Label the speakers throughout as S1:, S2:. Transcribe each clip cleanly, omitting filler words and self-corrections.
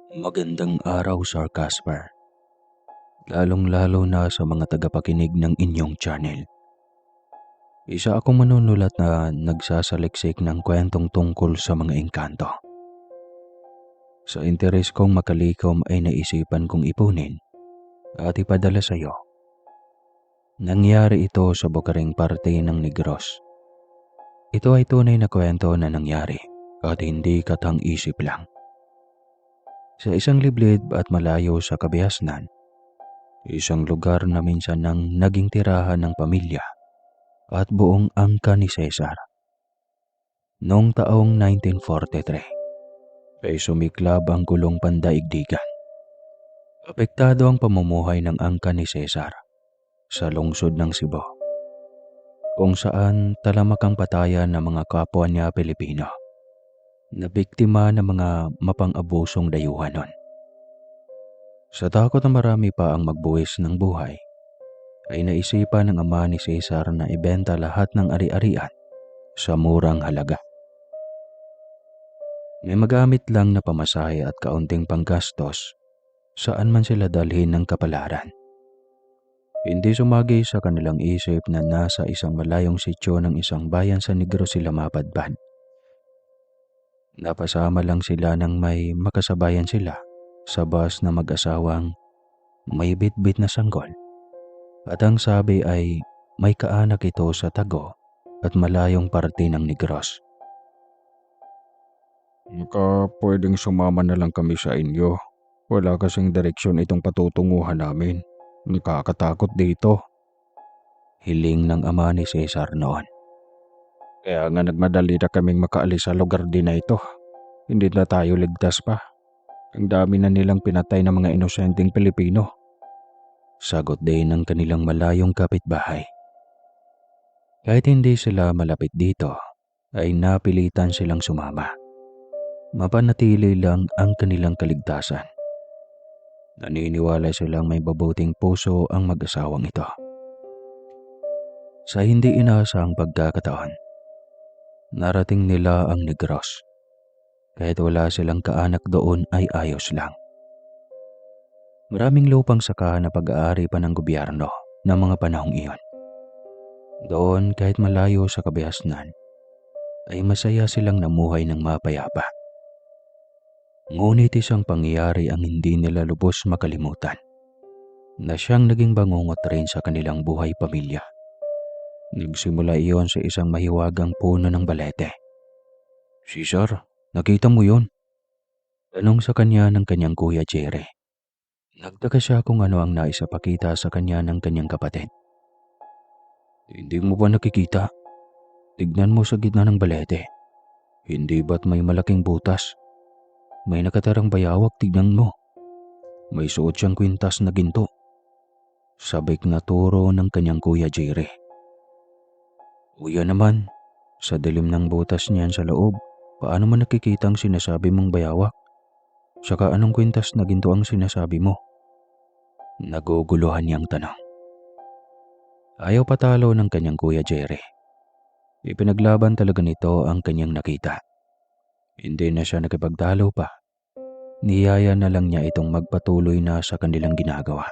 S1: Magandang araw, Sir Casper. Lalong-lalo na sa mga tagapakinig ng inyong channel. Isa akong manunulat na nagsasaliksik ng kwentong tungkol sa mga engkanto. Sa interes kong makalikom ay naisipan kong ipunin at ipadala sa iyo. Nangyari ito sa Bukaring parte ng Negros. Ito ay tunay na kwento na nangyari at hindi katang-isip lang. Sa isang liblib at malayo sa kabihasnan, isang lugar na minsan nang naging tirahan ng pamilya at buong angka ni Cesar. Noong taong 1943 ay sumiklab ang gulong pandaigdigan. Apektado ang pamumuhay ng angka ni Cesar sa lungsod ng Cebu, kung saan talamak ang patayan ng mga kapwa niya Pilipino na biktima ng mga mapang-abusong dayuhan nun. Sa takot na marami pa ang magbuwis ng buhay, ay naisipan ng ama ni Cesar na ibenta lahat ng ari-arian sa murang halaga. May magamit lang na pamasahe at kaunting panggastos saan man sila dalhin ng kapalaran. Hindi sumagi sa kanilang isip na nasa isang malayong sityo ng isang bayan sa Negros sila mapadpad. Napasama lang sila nang may makasabayan sila sa bus na mag-asawang may bitbit na sanggol. At ang sabi ay may kaanak ito sa Tago at malayong parte ng Negros.
S2: Baka pwedeng sumama na lang kami sa inyo. Wala kasing direksyon itong patutunguhan namin. Nakakatakot dito.
S1: Hiling ng ama ni Cesar noon.
S2: Kaya nga nagmadali na kaming makaalis sa lugar din na ito. Hindi na tayo ligtas pa. Ang dami na nilang pinatay ng mga inosenteng Pilipino.
S1: Sagot din ng kanilang malayong kapitbahay. Kahit hindi sila malapit dito, ay napilitan silang sumama. Mapanatili lang ang kanilang kaligtasan. Naniniwala silang may mabuting puso ang mag-asawang ito. Sa hindi inaasahang pagkakataon, narating nila ang Negros. Kahit wala silang kaanak doon ay ayos lang. Maraming lupang sakahan na pag-aari pa ng gobyerno ng mga panahong iyon. Doon kahit malayo sa kabihasnan, ay masaya silang namuhay ng mapayapa. Ngunit isang pangyayari ang hindi nila lubos makalimutan, na siyang naging bangungot rin sa kanilang buhay pamilya. Nagsimula iyon sa isang mahiwagang puno ng balete. "Cesar, nakita mo yun?" Tanong sa kanya ng kanyang kuya Jerry. Nagtaka siya kung ano ang naisapakita sa kanya ng kanyang kapatid. "Hindi mo ba nakikita? Tignan mo sa gitna ng balete. Hindi ba't may malaking butas? May nakatarang bayawak, tignan mo. May suot siyang kwintas na ginto." Sabik na turo ng kanyang kuya Jerry. "Kuya naman, sa dilim ng butas niyan sa loob, paano mo nakikita ang sinasabi mong bayawak? Saka anong kwintas na ginto ang sinasabi mo?" Naguguluhan niyang tanong. Ayaw patalo ng kanyang kuya Jerry. Ipinaglaban talaga nito ang kanyang nakita. Hindi na siya nakipagtalo pa. Niyaya na lang niya itong magpatuloy na sa kanilang ginagawa.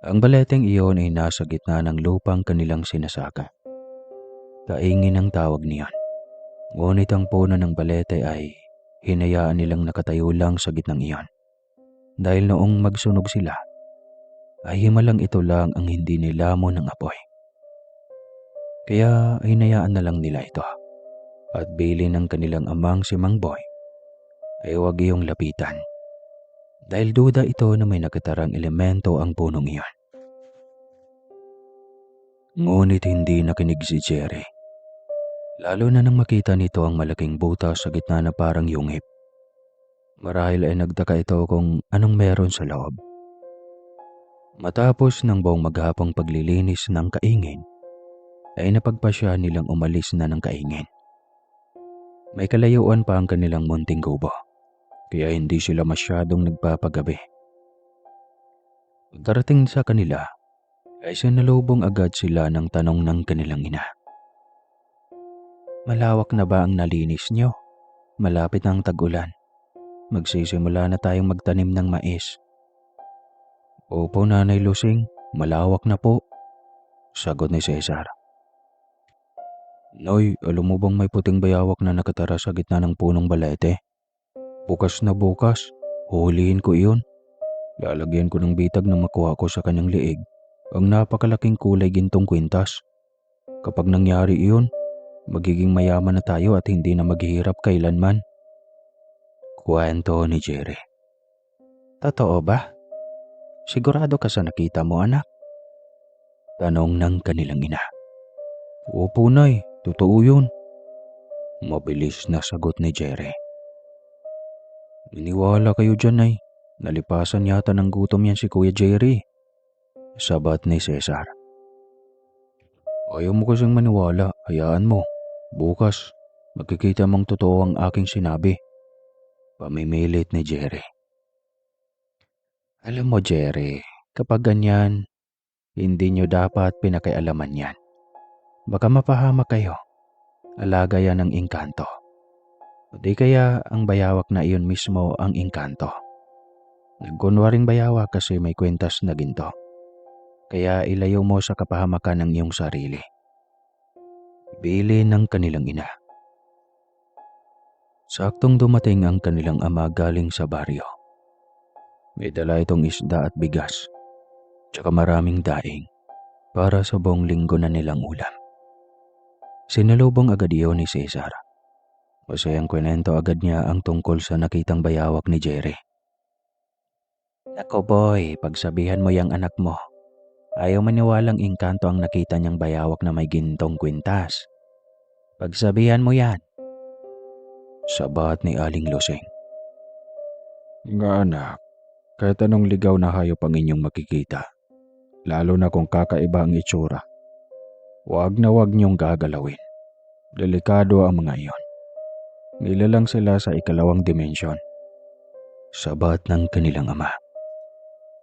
S1: Ang baleteng iyon ay nasa gitna ng lupang kanilang sinasaka. Kaingin ang tawag niyon. Ngunit ang puno ng balete ay hinayaan nilang nakatayo lang sa gitnang iyon. Dahil noong magsunog sila, ay himalang ito lang ang hindi nilamon ng apoy. Kaya hinayaan na lang nila ito. At bilin ng kanilang amang si Mang Boy ay huwag iyong lapitan. Dahil duda ito na may nakatarang elemento ang punong iyon. Ngunit hindi nakinig si Jerry. Lalo na nang makita nito ang malaking butas sa gitna na parang yungib. Marahil ay nagtaka ito kung anong meron sa loob. Matapos ng buong maghapong paglilinis ng kaingin, ay napagpasya nilang umalis na ng kaingin. May kalayuan pa ang kanilang munting kubo, kaya hindi sila masyadong nagpapagabi. Pagkarating sa kanila, ay sinalubong agad sila ng tanong ng kanilang ina. "Malawak na ba ang nalinis nyo? Malapit ang tag-ulan." magsisimula na tayong magtanim ng mais. Opo, Nanay Lusing, malawak na po, sagot ni Cesar. Noy, alam mo bang may puting bayawak na nakatara sa gitna ng punong balete? Bukas na bukas, huhulihin ko iyon. Lalagyan ko ng bitag na makuha ko sa kanyang liig ang napakalaking kulay gintong kwintas. Kapag nangyari iyon, magiging mayaman na tayo at hindi na maghihirap kailanman. Kwento ni Jerry. Totoo ba? Sigurado ka sa nakita mo, anak? Tanong ng kanilang ina. Opo, Nay, totoo yun. Mabilis na sagot ni Jerry. Iniwala kayo dyan, Nay. Nalipasan yata ng gutom yan si Kuya Jerry, sabat ni Cesar. Ayaw mo kasing maniwala, hayaan mo. Bukas, makikita mong totoo ang aking sinabi. Pamimilit ni Jerry. Alam mo, Jerry, kapag ganyan, hindi nyo dapat pinakialaman yan. Baka mapahamak kayo. Alaga yan ng engkanto. O di kaya ang bayawak na iyon mismo ang engkanto. Nagkunwaring bayawak kasi may kwentas na ginto. Kaya ilayo mo sa kapahamakan ng iyong sarili. Bili ng kanilang ina. Saktong dumating ang kanilang ama galing sa baryo. May dala itong isda at bigas, tsaka maraming daing para sa buong linggo na nilang ulam. Sinalubong agad iyon ni Cesar. Masayang kwento agad niya ang tungkol sa nakitang bayawak ni Jerry. Nako boy, pagsabihan mo yang anak mo. Ayaw maniwalang engkanto ang nakita niyang bayawak na may gintong kwintas. Pagsabihan mo yan. Sabat ni Aling Lusing.
S2: Nga anak, kahit anong ligaw na hayop ang inyong makikita, lalo na kung kakaiba ang itsura, wag na wag niyong gagalawin. Delikado ang mga iyon. Nilalang sila sa ikalawang dimensyon.
S1: Sabat ng kanilang ama.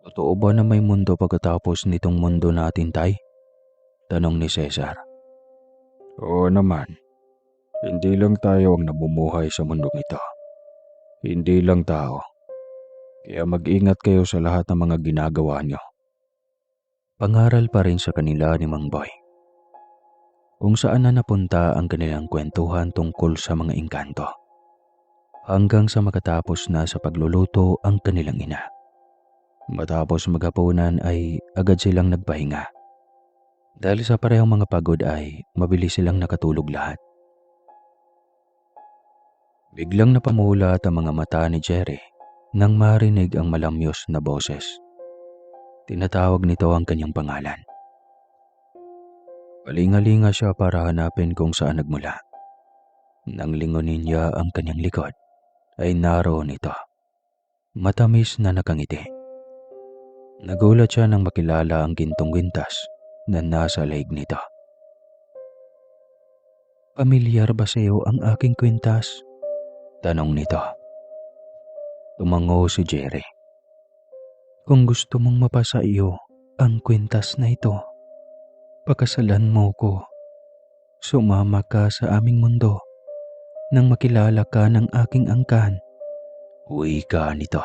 S1: Totoo ba na may mundo pagkatapos nitong mundo natin, Tay? Tanong ni Cesar.
S2: Oo naman. Hindi lang tayo ang namumuhay sa mundong ito. Hindi lang tao. Kaya mag-ingat kayo sa lahat ng mga ginagawa nyo.
S1: Pangaral pa rin sa kanila ni Mang Boy. Kung saan na napunta ang kanilang kwentuhan tungkol sa mga engkanto. Hanggang sa makatapos na sa pagluluto ang kanilang ina. Matapos maghapunan ay agad silang nagpahinga. Dahil sa parehong mga pagod ay mabilis silang nakatulog lahat. Biglang napamulat ang mga mata ni Jerry nang marinig ang malamyos na boses. Tinatawag nito ang kanyang pangalan. Palingalinga siya para hanapin kung saan nagmula. Nang lingunin niya ang kanyang likod, ay naroon ito. Matamis na nakangiti. Nagulat siya nang makilala ang gintong kwintas na nasa leeg nito. Pamilyar ba sa iyo ang aking kwintas? Tanong nito. Tumango si Jerry. Kung gusto mong mapasa iyo ang kwintas na ito, pakasalan mo ko. Sumama ka sa aming mundo nang makilala ka ng aking angkan. Wika nito.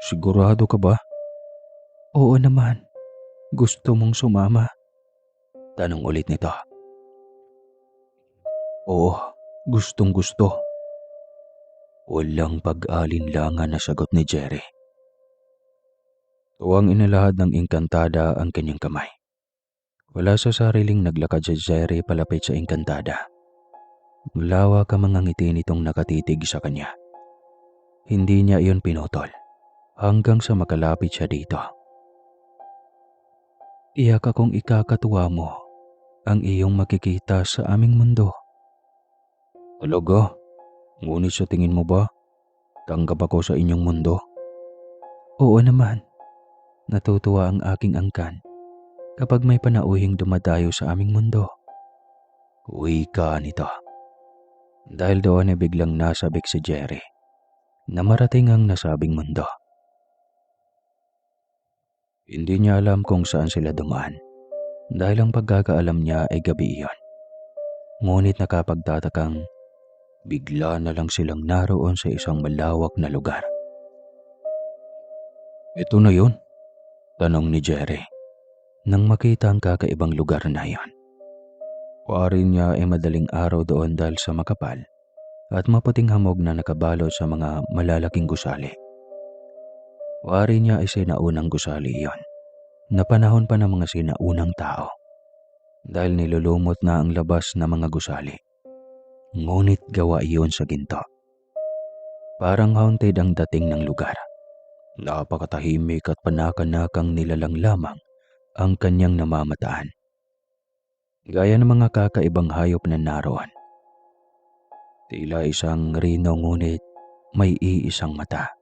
S1: Sigurado ka ba? Oo naman. Gusto mong sumama? Tanong ulit nito. Oo, gustong gusto. Walang pag-alinlangan na sagot ni Jerry. Tuwang inalahad ng engkantada ang kanyang kamay. Wala sa sariling naglakad si Jerry palapit sa engkantada. Malawak ang mga ngiti nitong nakatitig sa kanya. Hindi niya iyon pinutol hanggang sa makalapit siya dito. Iyak akong ikakatuwa mo ang iyong makikita sa aming mundo. Talaga? Ngunit sa tingin mo ba, tanggap ako sa inyong mundo? Oo naman. Natutuwa ang aking angkan kapag may panauhing dumadayo sa aming mundo. Wika nito. Dahil doon ay biglang nasabik si Jerry na marating ang nasabing mundo. Hindi niya alam kung saan sila dumaan dahil ang pagkakaalam niya ay gabi iyon. Ngunit nakapagtatakang Bigla na lang silang naroon sa isang malawak na lugar. Ito na yun? Tanong ni Jerry nang makita ang kakaibang lugar na yon. Wari niya ay madaling araw doon dahil sa makapal at maputing hamog na nakabalot sa mga malalaking gusali. Wari niya ay sinaunang gusali iyon, na panahon pa ng mga sinaunang tao, dahil nilulumot na ang labas ng mga gusali. Ngunit gawa iyon sa ginto. Parang haunted ang dating ng lugar. Napakatahimik at panakanakang nilalang lamang ang kanyang namamataan. Gaya ng mga kakaibang hayop na naroon. Tila isang rino ngunit may iisang mata.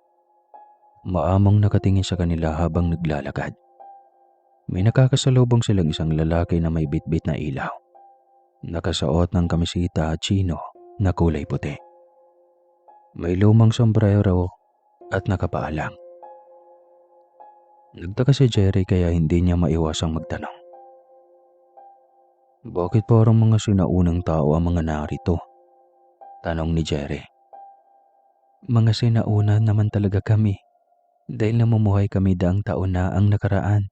S1: Maamong nakatingin sa kanila habang naglalakad. May nakakasalubong silang isang lalaki na may bitbit na ilaw. Nakasuot ng kamisita at chino na kulay puti. May lumang sombrero at nakapaalang. Nagtaka si Jerry kaya hindi niya maiwasang magtanong. Bakit parang mga sinaunang tao ang mga narito? Tanong ni Jerry. Mga sinauna naman talaga kami dahil namumuhay kami daang taon na ang nakaraan.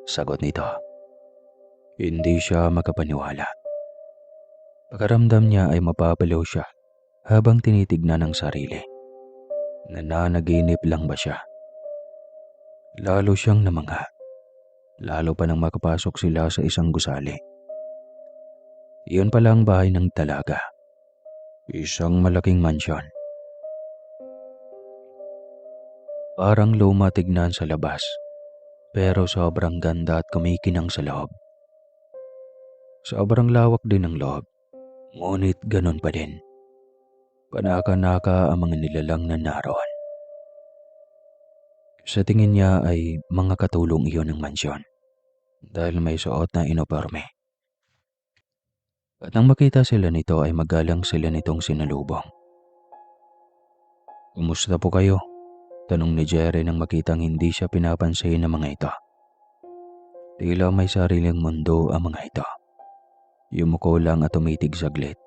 S1: Sagot nito. Hindi siya makapaniwala. Pakaramdam niya ay mapapaliw siya habang tinitignan ang sarili. Nananaginip lang ba siya? Lalo siyang namangha. Lalo pa nang makapasok sila sa isang gusali. Iyon pala ang bahay ng dalaga. Isang malaking mansyon. Parang luma tignan sa labas, pero sobrang ganda at kumikinang sa loob. Sobrang lawak din ng loob, ngunit ganun pa din. Panaka-naka ang mga nilalang na naroon. Sa tingin niya ay mga katulong iyon ng mansyon dahil may suot na inoporme. At nang makita sila nito ay magalang sila nitong sinalubong. Kumusta po kayo? Tanong ni Jerry nang makitang hindi siya pinapansin ng mga ito. Tila may sariling mundo ang mga ito. Yumuko lang at tumitig saglit.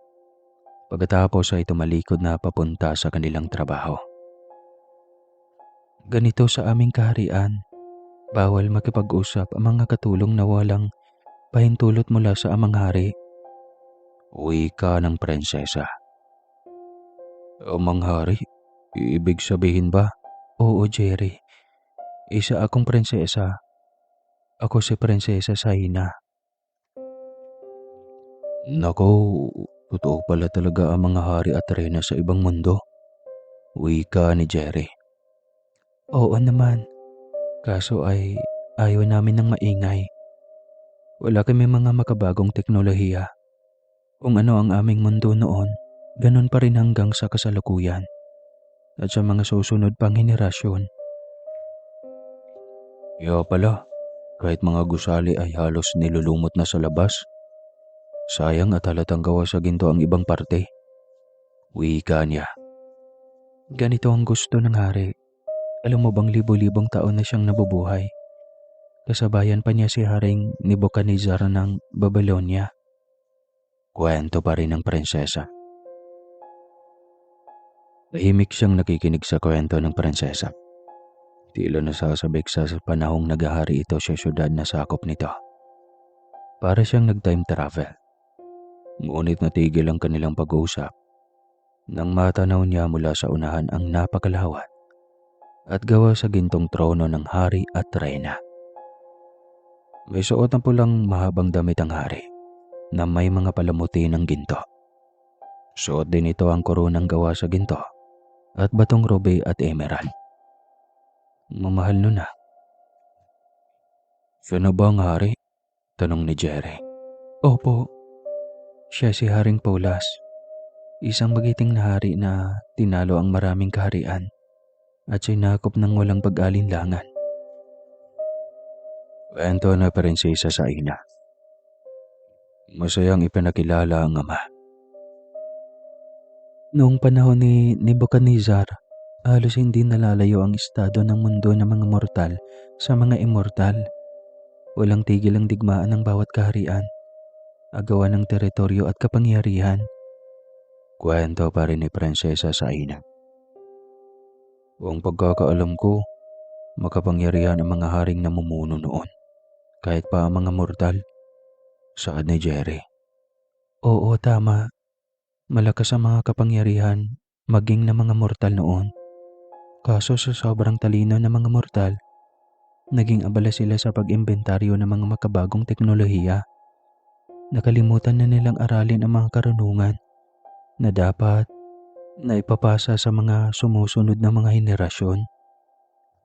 S1: Pagkatapos ay tumalikod na papunta sa kanilang trabaho. Ganito sa aming kaharian. Bawal makipag-usap ang mga katulong na walang pahintulot mula sa amang hari. Wika ng prinsesa. Amang hari? Ibig sabihin ba? Oo, Jerry. Isa akong prinsesa. Ako si Prinsesa Saina. Nako, totoo pala talaga ang mga hari at reyna sa ibang mundo. Wika ni Jerry. Oo naman. Kaso ay ayaw namin ng maingay. Wala kami mga makabagong teknolohiya. Kung ano ang aming mundo noon, ganun pa rin hanggang sa kasalukuyan at sa mga susunod pang henerasyon. Kaya pala, kahit mga gusali ay halos nilulumot na sa labas. Sayang at halatang gawa sa ginto ang ibang parte. Wika niya. Ganito ang gusto ng hari. Alam mo bang libo-libong taon na siyang nabubuhay? Kasabayan pa niya si Haring Nebuchadnezzar ng Babylonia. Kwento pa rin ng prinsesa. Tahimik siyang nakikinig sa kwento ng prinsesa. Tila nasasabik sa panahong naghahari ito sa syudad na sakop nito. Para siyang nag-time travel. Ngunit natigil ang kanilang pag-uusap nang matanaw niya mula sa unahan ang napakalawat at gawa sa gintong trono ng hari at reyna. May suot na pulang mahabang damit ang hari na may mga palamuti ng ginto. Suot din ito ang koronang gawa sa ginto at batong ruby at emerald. Mamahal nun ah. Siya na ba ang hari? Tanong ni Jerry. Opo, siya si Haring Paulas. Isang magiting na hari na tinalo ang maraming kaharian at sinakop ng walang pag-alinlangan. Kwento na prinsesa Saina. Masayang ipinakilala ang ama. Noong panahon ni Nebuchadnezzar, halos hindi nalalayo ang estado ng mundo ng mga mortal sa mga immortal. Walang tigil ang digmaan ng bawat kaharian, agawan ng teritoryo at kapangyarihan. Kwento pa rin ni Prinsesa Saina. Ang pagkakaalam ko, makapangyarihan ang mga haring namumuno noon, kahit pa ang mga mortal, saad ni Jerry. Oo, tama. Malakas ang mga kapangyarihan, maging ng mga mortal noon. Kaso sa sobrang talino ng mga mortal, naging abala sila sa pag-imbentaryo ng mga makabagong teknolohiya. Nakalimutan na nilang aralin ang mga karunungan na dapat na ipapasa sa mga sumusunod na mga henerasyon.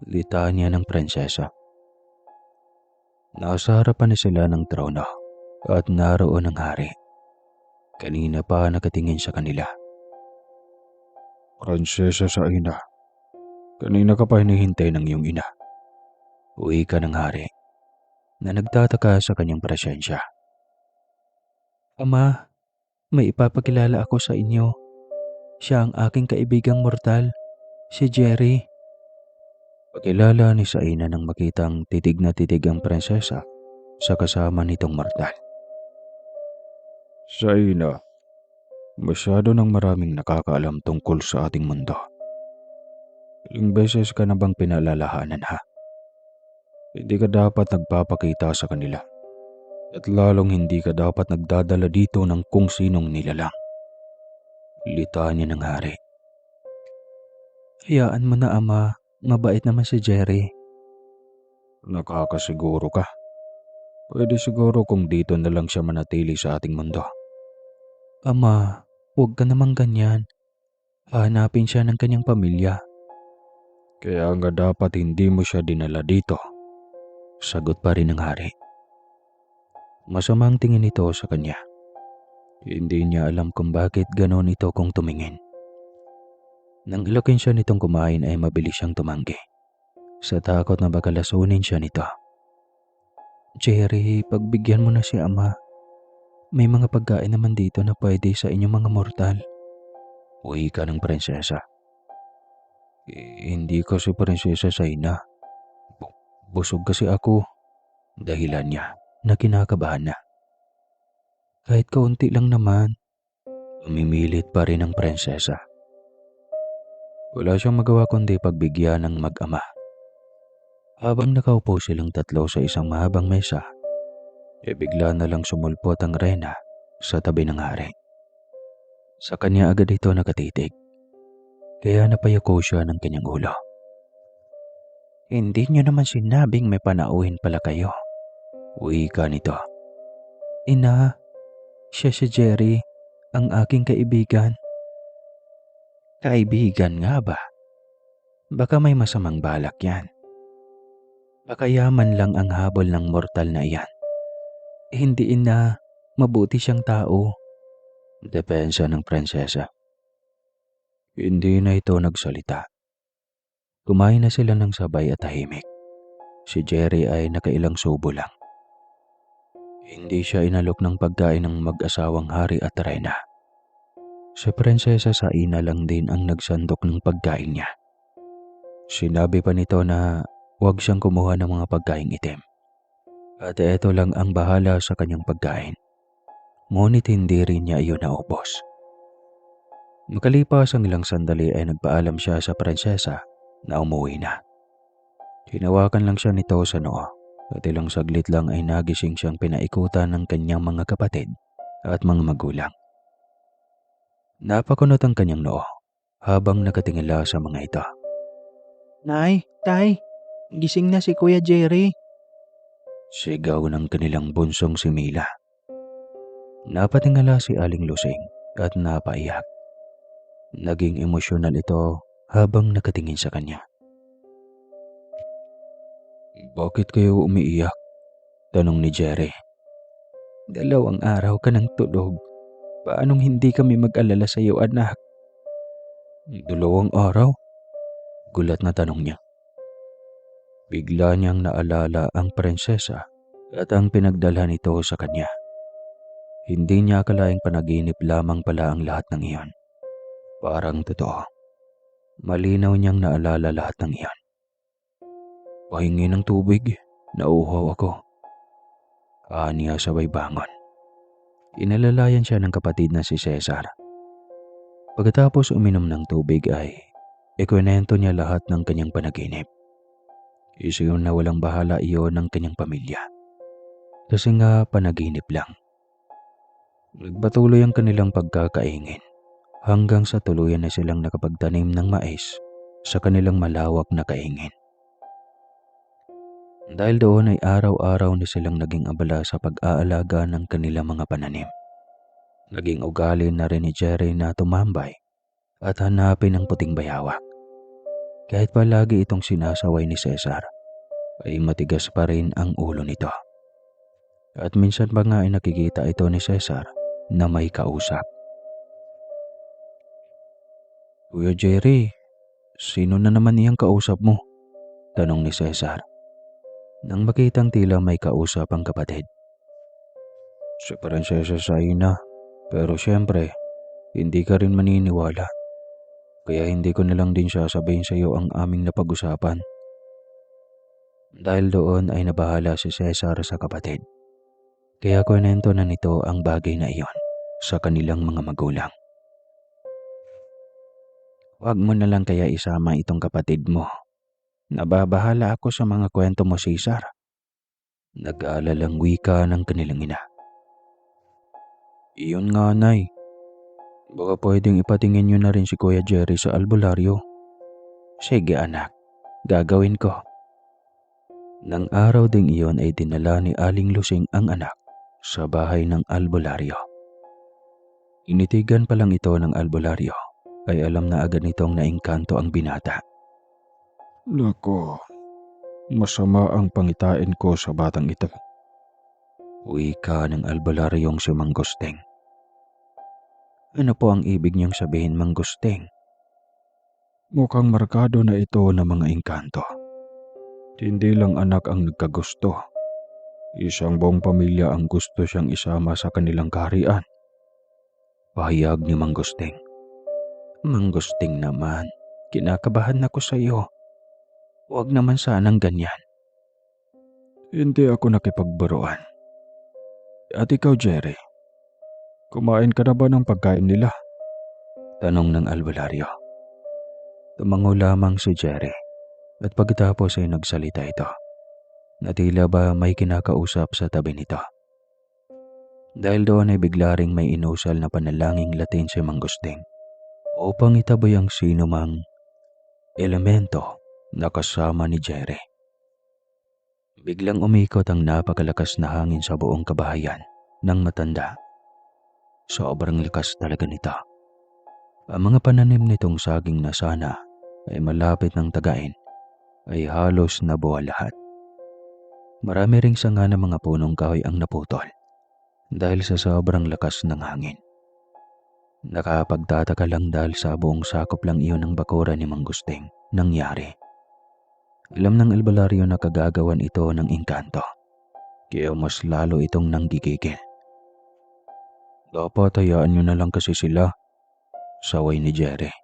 S1: Litanya ng prinsesa. Nasa harapan na sila ng trono at naroon ang hari. Kanina pa nakatingin sa kanila.
S2: Prinsesa Saina, kanina ka pa hinihintay ng iyong ina.
S1: Uwi ka ng hari na nagtataka sa kanyang presensya. Ama, may ipapakilala ako sa inyo. Siya ang aking kaibigang mortal, si Jerry. Pakilala ni Saina nang makitang titig na titig ang prinsesa sa kasama nitong mortal.
S2: Saina, masyado ng maraming nakakaalam tungkol sa ating mundo. Ilang beses ka na bang pinalalahanan ha? Hindi ka dapat nagpapakita sa kanila. At lalong hindi ka dapat nagdadala dito ng kung sinong nilalang.
S1: Litanya ng hari. Hayaan mo na ama, mabait naman si Jerry.
S2: Nakakasiguro ka. Pwede siguro kung dito na lang siya manatili sa ating mundo.
S1: Ama, huwag ka namang ganyan. Hahanapin siya ng kanyang pamilya.
S2: Kaya nga dapat hindi mo siya dinala dito.
S1: Sagot pa rin ng hari. Masamang tingin ito sa kanya. Hindi niya alam kung bakit ganon ito kung tumingin. Nang ilokin siya nitong kumain ay mabilis siyang tumanggi. Sa takot na baka lasunin siya nito. Jerry, pagbigyan mo na si ama. May mga pagkain naman dito na pwede sa inyong mga mortal. Uwi ka ng prinsesa. Hindi kasi prinsesa Saina. Busog kasi ako. Dahilan niya na kinakabahan na. Kahit kaunti lang naman. Umimilit pa rin ang prinsesa. Wala siyang magawa kundi pagbigyan ng mag-ama. Habang nakaupo silang tatlo sa isang mahabang mesa, bigla na lang sumulpot ang reyna sa tabi ng hari. Sa kanya agad ito nakatitig, kaya napayako siya ng kanyang ulo. Hindi niyo naman sinabing may panauhin pala kayo. Uwi ka nito. Ina, siya si Jerry, ang aking kaibigan. Kaibigan nga ba? Baka may masamang balak yan. Baka yaman lang ang habol ng mortal na iyan. Hindi ina, mabuti siyang tao. Depensa ng prinsesa. Hindi na ito nagsalita. Kumain na sila ng sabay at tahimik. Si Jerry ay nakailang subo lang. Hindi siya inalok ng pagkain ng mag-asawang hari at reyna. Si Prinsesa Saina lang din ang nagsandok ng pagkain niya. Sinabi pa nito na huwag siyang kumuha ng mga pagkaing itim. At ito lang ang bahala sa kanyang pagkain. Ngunit hindi rin niya iyon naubos. Makalipas ang ilang sandali ay nagpaalam siya sa prinsesa na umuwi na. Hinawakan lang siya nito sa noo at ilang saglit lang ay nagising siyang pinaikutan ng kanyang mga kapatid at mga magulang. Napakunot ang kanyang noo habang nakatingala sa mga ito. Nay, tay, gising na si Kuya Jerry. Sigaw ng kanilang bunsong si Mila. Napatingala si Aling Lusing at napaiyak. Naging emosyonal ito habang nakatingin sa kanya. Bakit kayo umiiyak? Tanong ni Jerry. 2 araw ka ng tulog. Paanong hindi kami mag-alala sa iyo, anak? 2 araw? Gulat na tanong niya. Bigla niyang naalala ang prinsesa at ang pinagdalhan nito sa kanya. Hindi niya akalaing panaginip lamang pala ang lahat ng iyon. Parang totoo. Malinaw niyang naalala lahat ng iyon. Pahingi ng tubig, nauuhaw ako. Aniya sabay bangon. Inalalayan siya ng kapatid na si Cesar. Pagkatapos uminom ng tubig ay ikwento niya lahat ng kanyang panaginip. Isiyon na walang bahala iyon ng kanyang pamilya. Kasi nga panaginip lang. Nagpatuloy ang kanilang pagkakaingin hanggang sa tuluyan na silang nakapagtanim ng mais sa kanilang malawak na kaingin. Dahil doon ay araw-araw na silang naging abala sa pag-aalaga ng kanilang mga pananim. Naging ugali na rin ni Jerry na tumambay at hanapin ang puting bayawak. Kahit palagi itong sinasaway ni Cesar, ay matigas pa rin ang ulo nito. At minsan pa nga ay nakikita ito ni Cesar na may kausap. "Kuya Jerry, sino na naman iyang kausap mo?" tanong ni Cesar. Nang makitang tila may kausap ang kapatid. "Si Prinsesa Saina, pero siyempre, hindi ka rin maniniwala. Kaya hindi ko na lang din sasabihin sa iyo ang aming napag-usapan." Dahil doon ay nabahala si Cesar sa kapatid. Kaya kwento na nito ang bagay na iyon sa kanilang mga magulang. "Huwag mo na lang kaya isama itong kapatid mo. Nababahala ako sa mga kwento mo, Cesar." Nag-aalalang wika ng kanilang ina. "Iyon nga, Nay. Baka pwedeng ipatingin niyo na rin si Kuya Jerry sa albularyo." "Sige anak, gagawin ko." Nang araw ding iyon ay dinala ni Aling Lusing ang anak sa bahay ng albularyo. Initigan pa lang ito ng albularyo ay alam na agad nitong naingkanto ang binata.
S2: Nako, masama ang pangitain ko sa batang ito.
S1: Wika ng albularyong si Mang Gusteng. "Ano po ang ibig niyong sabihin, Mang Gusteng?"
S2: Mukhang markado na ito ng mga engkanto. Hindi lang anak ang nagkagusto. Isang buong pamilya ang gusto siyang isama sa kanilang kaharian.
S1: Pahayag ni Mang Gusteng. "Mang Gusteng naman, kinakabahan ako sa iyo. Huwag naman sanang ganyan."
S2: Hindi ako nakipagburuan. At ikaw, Jerry, kumain ka na ba ng pagkain nila?
S1: Tanong ng albularyo. Tumango lamang si Jerry at pagkatapos ay nagsalita ito na tila ba may kinakausap sa tabi nito. Dahil doon ay bigla ring may inusal na panalangin Latin si Mang Gusteng upang itaboy ang sino mang elemento na kasama ni Jerry. Biglang umikot ang napakalakas na hangin sa buong kabahayan ng matanda. Sobrang lakas talaga nito. Ang mga pananim nitong saging na sana ay malapit ng tagain ay halos nabuwal lahat. Marami ring sanga ng mga punong kahoy ang naputol dahil sa sobrang lakas ng hangin. Nakapagtataka lang dahil sa buong sakop lang iyon ng bakuran ni Mang Gusteng nangyari. Alam ng albularyo na kagagawan ito ng engkanto, kaya mas lalo itong nanggigigil. "Dapat hayaan niyo na lang kasi sila," saway ni Jerry.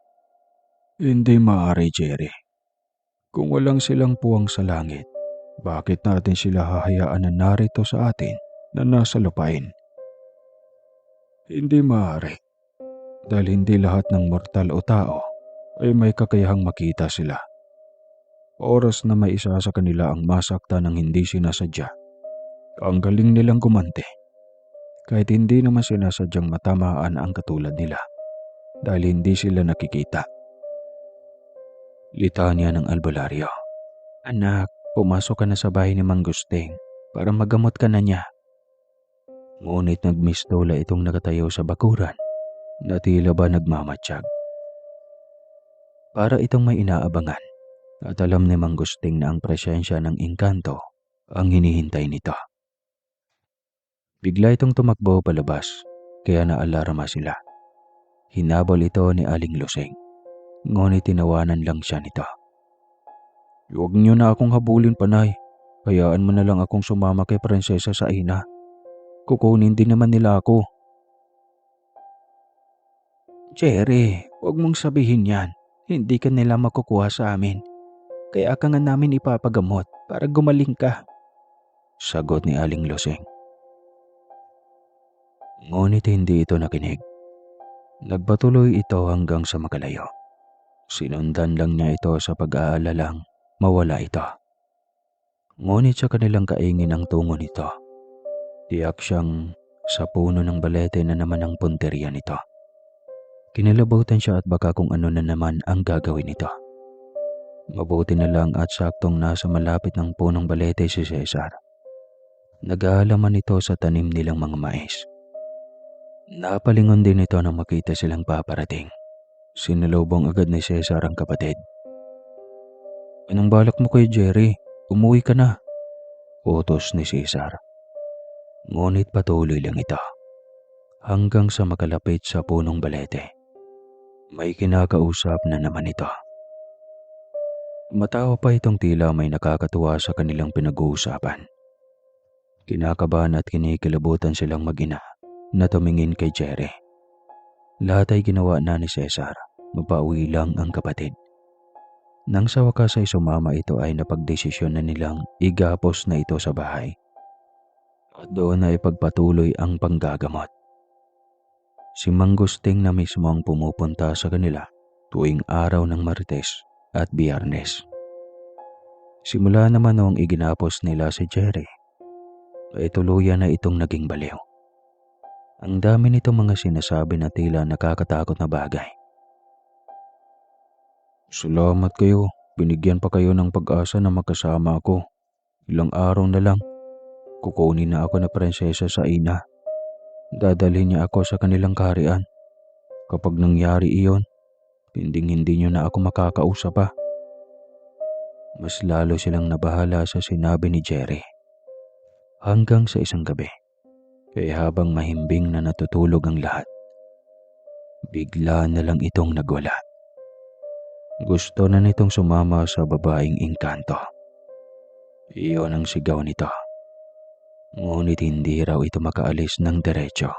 S2: Hindi maaari, Jerry. Kung walang silang puwang sa langit, bakit natin sila hahayaan na narito sa atin na nasa lupain? Hindi maaari. Dahil hindi lahat ng mortal o tao ay may kakayahang makita sila. Oras na may isa sa kanila ang masakta ng hindi sinasadya, ang galing nilang gumante. Kahit hindi naman sinasadyang matamaan ang katulad nila dahil hindi sila nakikita.
S1: Litanya ng albularyo. "Anak, pumasok ka na sa bahay ni Mang Gusteng para magamot ka na niya." Ngunit nagmistola itong nakatayo sa bakuran na tila ba nagmamatsyag. Para itong may inaabangan at alam ni Mang Gusteng na ang presensya ng engkanto ang hinihintay nito. Bigla itong tumakbo palabas kaya naalarma sila. Hinabol ito ni Aling Lusing, ngunit tinawanan lang siya nito. "Huwag niyo na akong habulin, Panay. Hayaan mo na lang akong sumama kay Prinsesa Saina. Kukunin din naman nila ako." "Jerry, huwag mong sabihin yan. Hindi ka nila makukuha sa amin. Kaya ka nga namin ipapagamot para gumaling ka," sagot ni Aling Lusing. Ngunit hindi ito nakinig. Nagpatuloy ito hanggang sa makalayo. Sinundan lang niya ito sa pag-aalalang mawala ito. Ngunit sa kanilang kaingin ang tungo nito, tiyak siyang sa puno ng balete na naman ang punteriya nito. Kinilabutan siya at baka kung ano na naman ang gagawin nito. Mabuti na lang at saktong nasa malapit ng punong balete si Cesar. Nag-aalaman ito sa tanim nilang mga mais. Napalingon din ito nang makita silang paparating. Sinalubong agad ni Cesar ang kapatid. "Anong balak mo kay Jerry? Umuwi ka na," utos ni Cesar. Ngunit patuloy lang ito hanggang sa makalapit sa punong balete. May kinakausap na naman ito. Matawa pa itong tila may nakakatuwa sa kanilang pinag-uusapan. Kinakabahan at kinikilabutan silang mag-ina na tumingin kay Jerry. Lahat ay ginawa na ni Cesar, mapauwi lang ang kapatid. Nang sa wakas ay sumama ito ay napagdesisyon na nilang igapos na ito sa bahay. At doon na ipagpatuloy ang panggagamot. Si Mangusting na mismo ang pumupunta sa kanila tuwing araw ng Martes at Biyernes. Simula naman noong iginapos nila si Jerry, ay tuluyan na itong naging baliw. Ang dami nitong mga sinasabi na tila nakakatakot na bagay. "Salamat kayo, binigyan pa kayo ng pag-asa na makasama ako. Ilang araw na lang, kukunin na ako na prinsesa sa ina. Dadalhin niya ako sa kanilang kaharian. Kapag nangyari iyon, hindi niyo na ako makakausap pa." Mas lalo silang nabahala sa sinabi ni Jerry. Hanggang sa isang gabi, kaya habang mahimbing na natutulog ang lahat, bigla na lang itong nagwala. Gusto na nitong sumama sa babaeng engkanto. Iyon ang sigaw nito. Ngunit hindi raw ito makaalis ng diretso.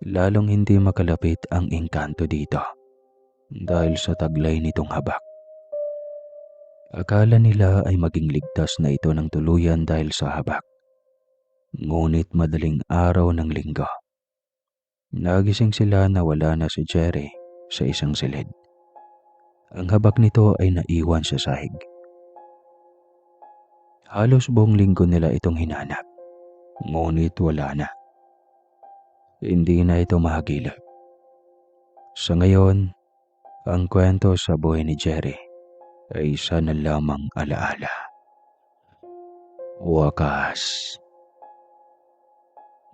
S1: Lalong hindi makalapit ang engkanto dito dahil sa taglay nitong habak. Akala nila ay maging ligtas na ito ng tuluyan dahil sa habak. Ngunit madaling araw ng linggo, nagising sila na wala na si Jerry sa isang silid. Ang habak nito ay naiwan sa sahig. Halos buong linggo nila itong hinanap, ngunit wala na. Hindi na ito mahagilap. Sa ngayon, ang kwento sa buhay ni Jerry ay isa na lamang alaala. Wakas.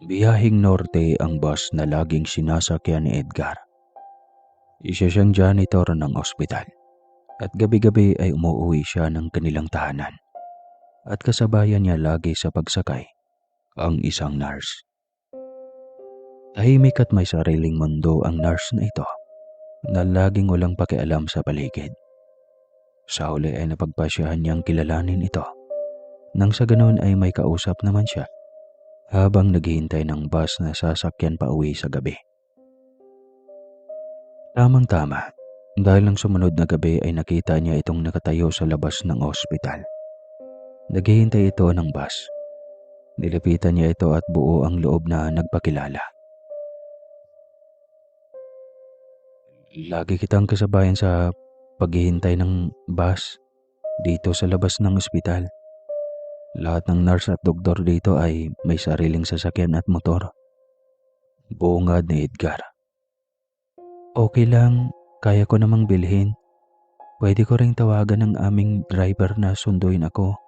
S1: Biyahing norte ang bus na laging sinasakyan ni Edgar. Isa siyang janitor ng ospital at gabi-gabi ay umuwi siya ng kanilang tahanan. At kasabayan niya lagi sa pagsakay ang isang nurse. Tahimik at may sariling mundo ang nurse na ito na laging walang pakialam sa paligid. Sa huli ay napagpasyahan niyang kilalanin ito. Nang sa ganoon ay may kausap naman siya habang naghihintay ng bus na sasakyan pa uwi sa gabi. Tamang-tama, dahil ng sumunod na gabi ay nakita niya itong nakatayo sa labas ng ospital. Naghihintay ito ng bus. Nilapitan niya ito at buo ang loob na nagpakilala. "Lagi kitang kasabayan sa paghihintay ng bus dito sa labas ng ospital. Lahat ng nurse at doktor dito ay may sariling sasakyan at motor." Bungad ni Edgar. "Okay lang, kaya ko namang bilhin. Pwede ko ring tawagan ng aming driver na sunduin ako.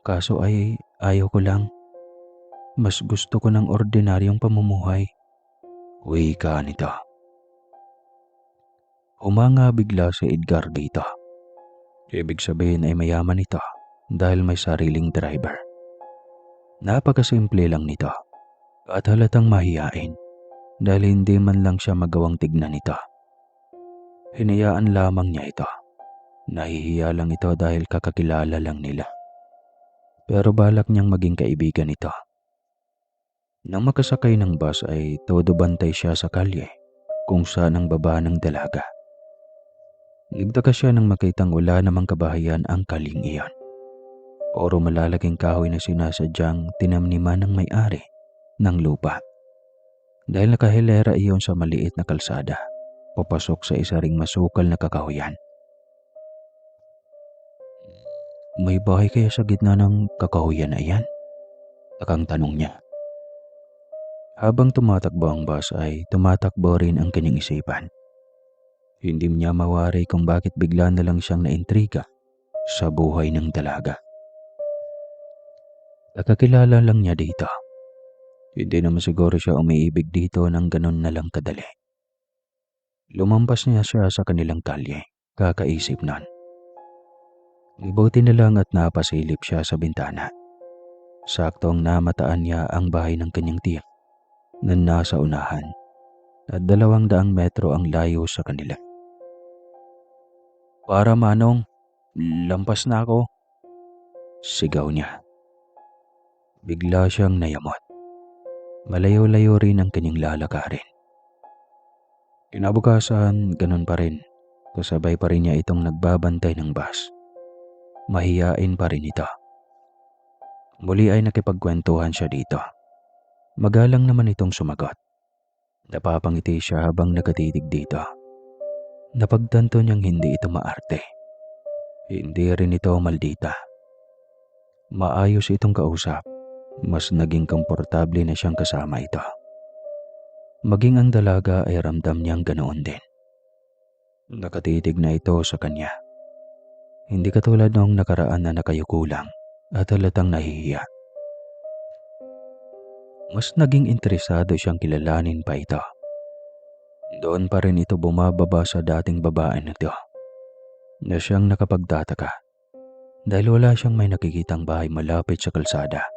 S1: Kaso ay ayaw ko lang. Mas gusto ko ng ordinaryong pamumuhay." Wika nito. Humanga bigla si Edgar dito. Ibig sabihin ay mayaman ito dahil may sariling driver. Napakasimple lang nito at halatang mahiyain dahil hindi man lang siya magawang tignan nito. Hinayaan lamang niya ito. Nahihiya lang ito dahil kakakilala lang nila. Pero balak niyang maging kaibigan nito. Nang makasakay ng bus ay todo bantay siya sa kalye kung saan ang baba ng dalaga. Nagtaka siya nang makitang wala namang kabahayan ang kaling iyon. Puro malalaking kahoy na sinasadyang tinamniman ng may-ari ng lupa. dahil nakahilera iyon sa maliit na kalsada, papasok sa isa ring masukal na kakahuyan. May bahay kaya sa gitna ng kakahuyan na iyan? Takang tanong niya. Habang tumatakbo ang bus ay tumatakbo rin ang kanyang isipan. Hindi niya mawari kung bakit bigla na lang siyang naintriga sa buhay ng dalaga. Nakakilala lang niya dito. Hindi naman siguro siya umiibig dito ng ganun na lang kadali. Lumampas niya siya sa kanilang kalye, kakaisip nun. Buti na lang at napasilip siya sa bintana. Saktong namataan niya ang bahay ng kanyang tiyak na nasa unahan at 200 metro ang layo sa kanila. Para manong, lampas na ako. Sigaw niya. Bigla siyang nayamot. Malayo-layo rin ang kanyang lalakarin. Kinabukasan, ganun pa rin. Kasabay pa rin niya itong nagbabantay ng bus. Mahiyain pa rin ito. Muli ay nakipagkwentuhan siya dito. Magalang naman itong sumagot. Napapangiti siya habang nakatitig dito. Napagtanto niyang hindi ito maarte. Hindi rin ito maldita. Maayos itong kausap. Mas naging komportable na siyang kasama ito. Maging ang dalaga ay ramdam niyang ganoon din. Nakatitig na ito sa kanya. Hindi katulad noong nakaraan na nakayuko lang at halatang nahihiya. Mas naging interesado siyang kilalanin pa ito. Doon pa rin ito bumababa sa dating babae na ito, na siyang nakapagtataka dahil wala siyang may nakikitang bahay malapit sa kalsada,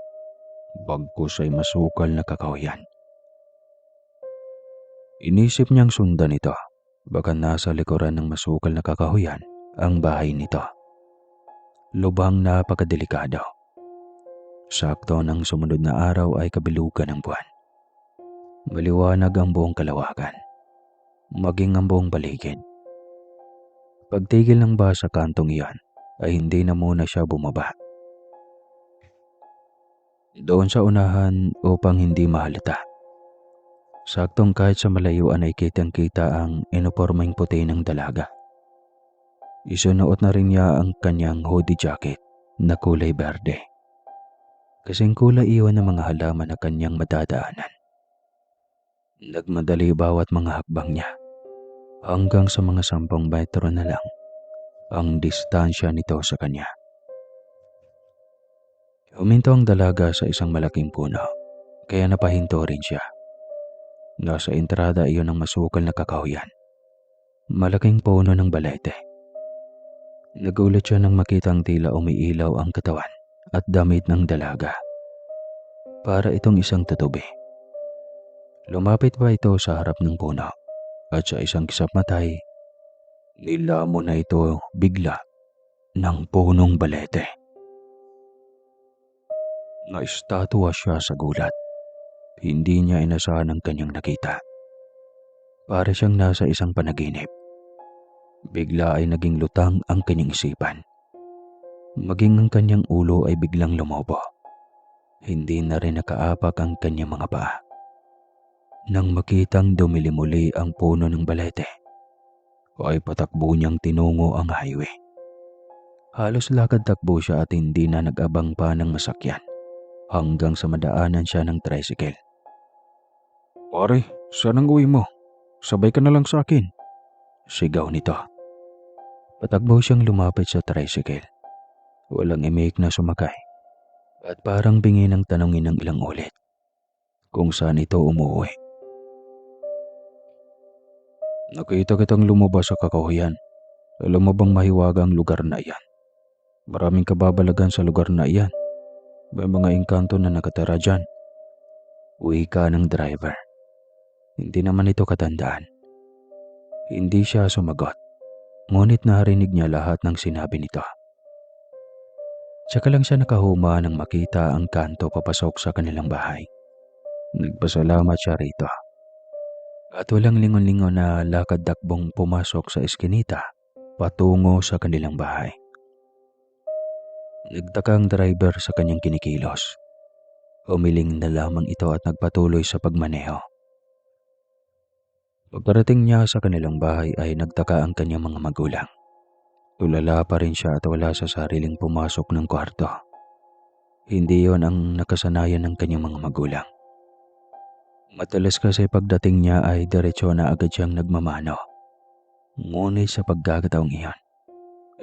S1: bagkus ay masukal na kakahuyan. Inisip niyang sundan ito, baka nasa likuran ng masukal na kakahuyan ang bahay nito. Lubhang napakadelikado. Sakto ng sumunod na araw ay kabilugan ng buwan. Maliwanag ang buong kalawakan, maging ang buong paligid. Pagtigil ng bus sa kantong iyan ay hindi na muna siya bumaba. Doon sa unahan upang hindi mahalata. Saktong kahit sa malayuan ay kitang-kita ang inipormeng puti ng dalaga. Isunuot na rin niya ang kanyang hoodie jacket na kulay berde. Kasing kulay iwan ng mga halaman na kanyang madadaanan. Nagmadali bawat mga hakbang niya. Hanggang sa mga 10 metro na lang ang distansya nito sa kanya. Huminto ang dalaga sa isang malaking puno, kaya napahinto rin siya. Nasa entrada iyon ng masukal na kakahuyan. Malaking puno ng balete. Nagulat siya nang makitang tila umiilaw ang katawan at damit ng dalaga. Para itong isang tutubi. Lumapit pa ito sa harap ng puno at sa isang kisap matay, nilamon na ito bigla ng punong balete. Naistatwa siya sa gulat. Hindi niya inasahan ang kanyang nakita. Para siyang nasa isang panaginip. Bigla ay naging lutang ang kanyang isipan. Maging ang kanyang ulo ay biglang lumobo. Hindi na rin nakaapak ang kanyang mga paa. Nang makitang dumili muli ang puno ng balete, ay patakbo niyang tinungo ang highway. Halos lakad takbo siya at hindi na nag-abang pa ng masakyan hanggang sa madaanan siya ng tricycle. Pare, saan ang uwi mo? Sabay ka na lang sa akin. Sigaw nito. Patakbo siyang lumapit sa tricycle. Walang imik na sumakay. At parang bingi ng tanongin ng ilang ulit kung saan ito umuwi. Nakita kitang lumabas sa kakahuyan. Alam mo bang mahiwaga ang lugar na iyan? Maraming kababalagan sa lugar na iyan. May mga engkanto na nakatira dyan. Wika ng driver. Hindi naman ito katandaan. Hindi siya sumagot. Ngunit narinig niya lahat ng sinabi nito. Tsaka lang siya nakahuma nang makita ang kanto papasok sa kanilang bahay. Nagpasalamat siya rito. At walang lingon-lingon na lakad-takbong pumasok sa eskinita patungo sa kanilang bahay. Nagtaka ang driver sa kanyang kinikilos. Umiling na lamang ito at nagpatuloy sa pagmaneho. Pagkarating niya sa kanilang bahay ay nagtaka ang kanyang mga magulang. Tulala pa rin siya at wala sa sariling pumasok ng kwarto. Hindi yon ang nakasanayan ng kanyang mga magulang. Madalas kasi pagdating niya ay diretsyo na agad siyang nagmamano. Ngunit sa pagkakataong iyon,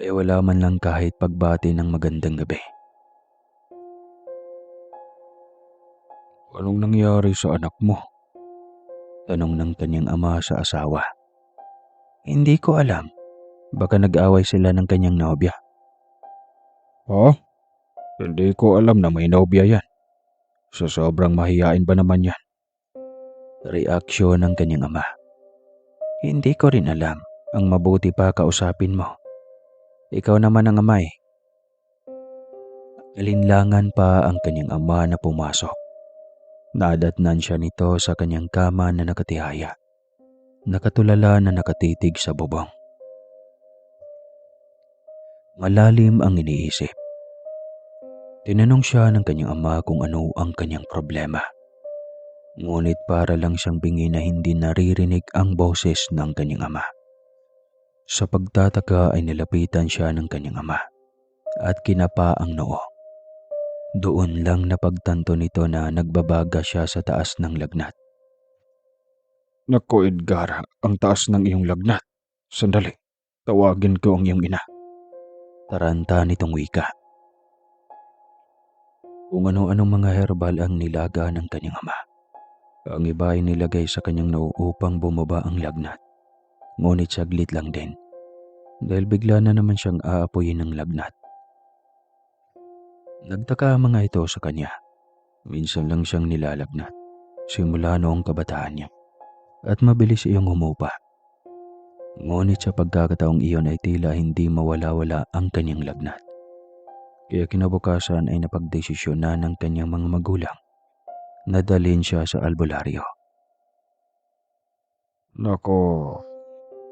S1: ay wala man lang kahit pagbati ng magandang gabi.
S2: Anong nangyari sa anak mo?
S1: Tanong ng kanyang ama sa asawa. Hindi ko alam. Baka nag-away sila ng kanyang nobya.
S2: Ha? Hindi ko alam na may nobya yan. Sa sobrang mahiyain ba naman yan?
S1: Reaksyon ng kanyang ama. Hindi ko rin alam. Ang mabuti pa kausapin mo. Ikaw naman ang ama eh. Alinlangan pa ang kanyang ama na pumasok. Nadatnan siya nito sa kanyang kama na nakatihaya. Nakatulala na nakatitig sa bubong. Malalim ang iniisip. Tinanong siya ng kanyang ama kung ano ang kanyang problema. Ngunit para lang siyang bingi na hindi naririnig ang boses ng kanyang ama. Sa pagtataka ay nilapitan siya ng kanyang ama at kinapa ang noo. Doon lang napagtanto nito na nagbabaga siya sa taas ng lagnat.
S2: Naku Edgar, ang taas ng iyong lagnat. Sandali, tawagin ko ang iyong ina.
S1: Taranta nitong wika. Kung ano-anong mga herbal ang nilaga ng kanyang ama. Ang iba ay nilagay sa kanyang noo upang bumaba ang lagnat. Ngunit saglit lang din. Dahil bigla na naman siyang aapoyin ng lagnat. Nagtaka ang mga ito sa kanya. Minsan lang siyang nilalagnat. Simula noong kabataan niya. At mabilis iyong humupa. Ngunit sa pagkakataong iyon ay tila hindi mawala-wala ang kanyang lagnat. Kaya kinabukasan ay napagdesisyonan ng kanyang mga magulang na dalhin siya sa albularyo.
S2: Nako,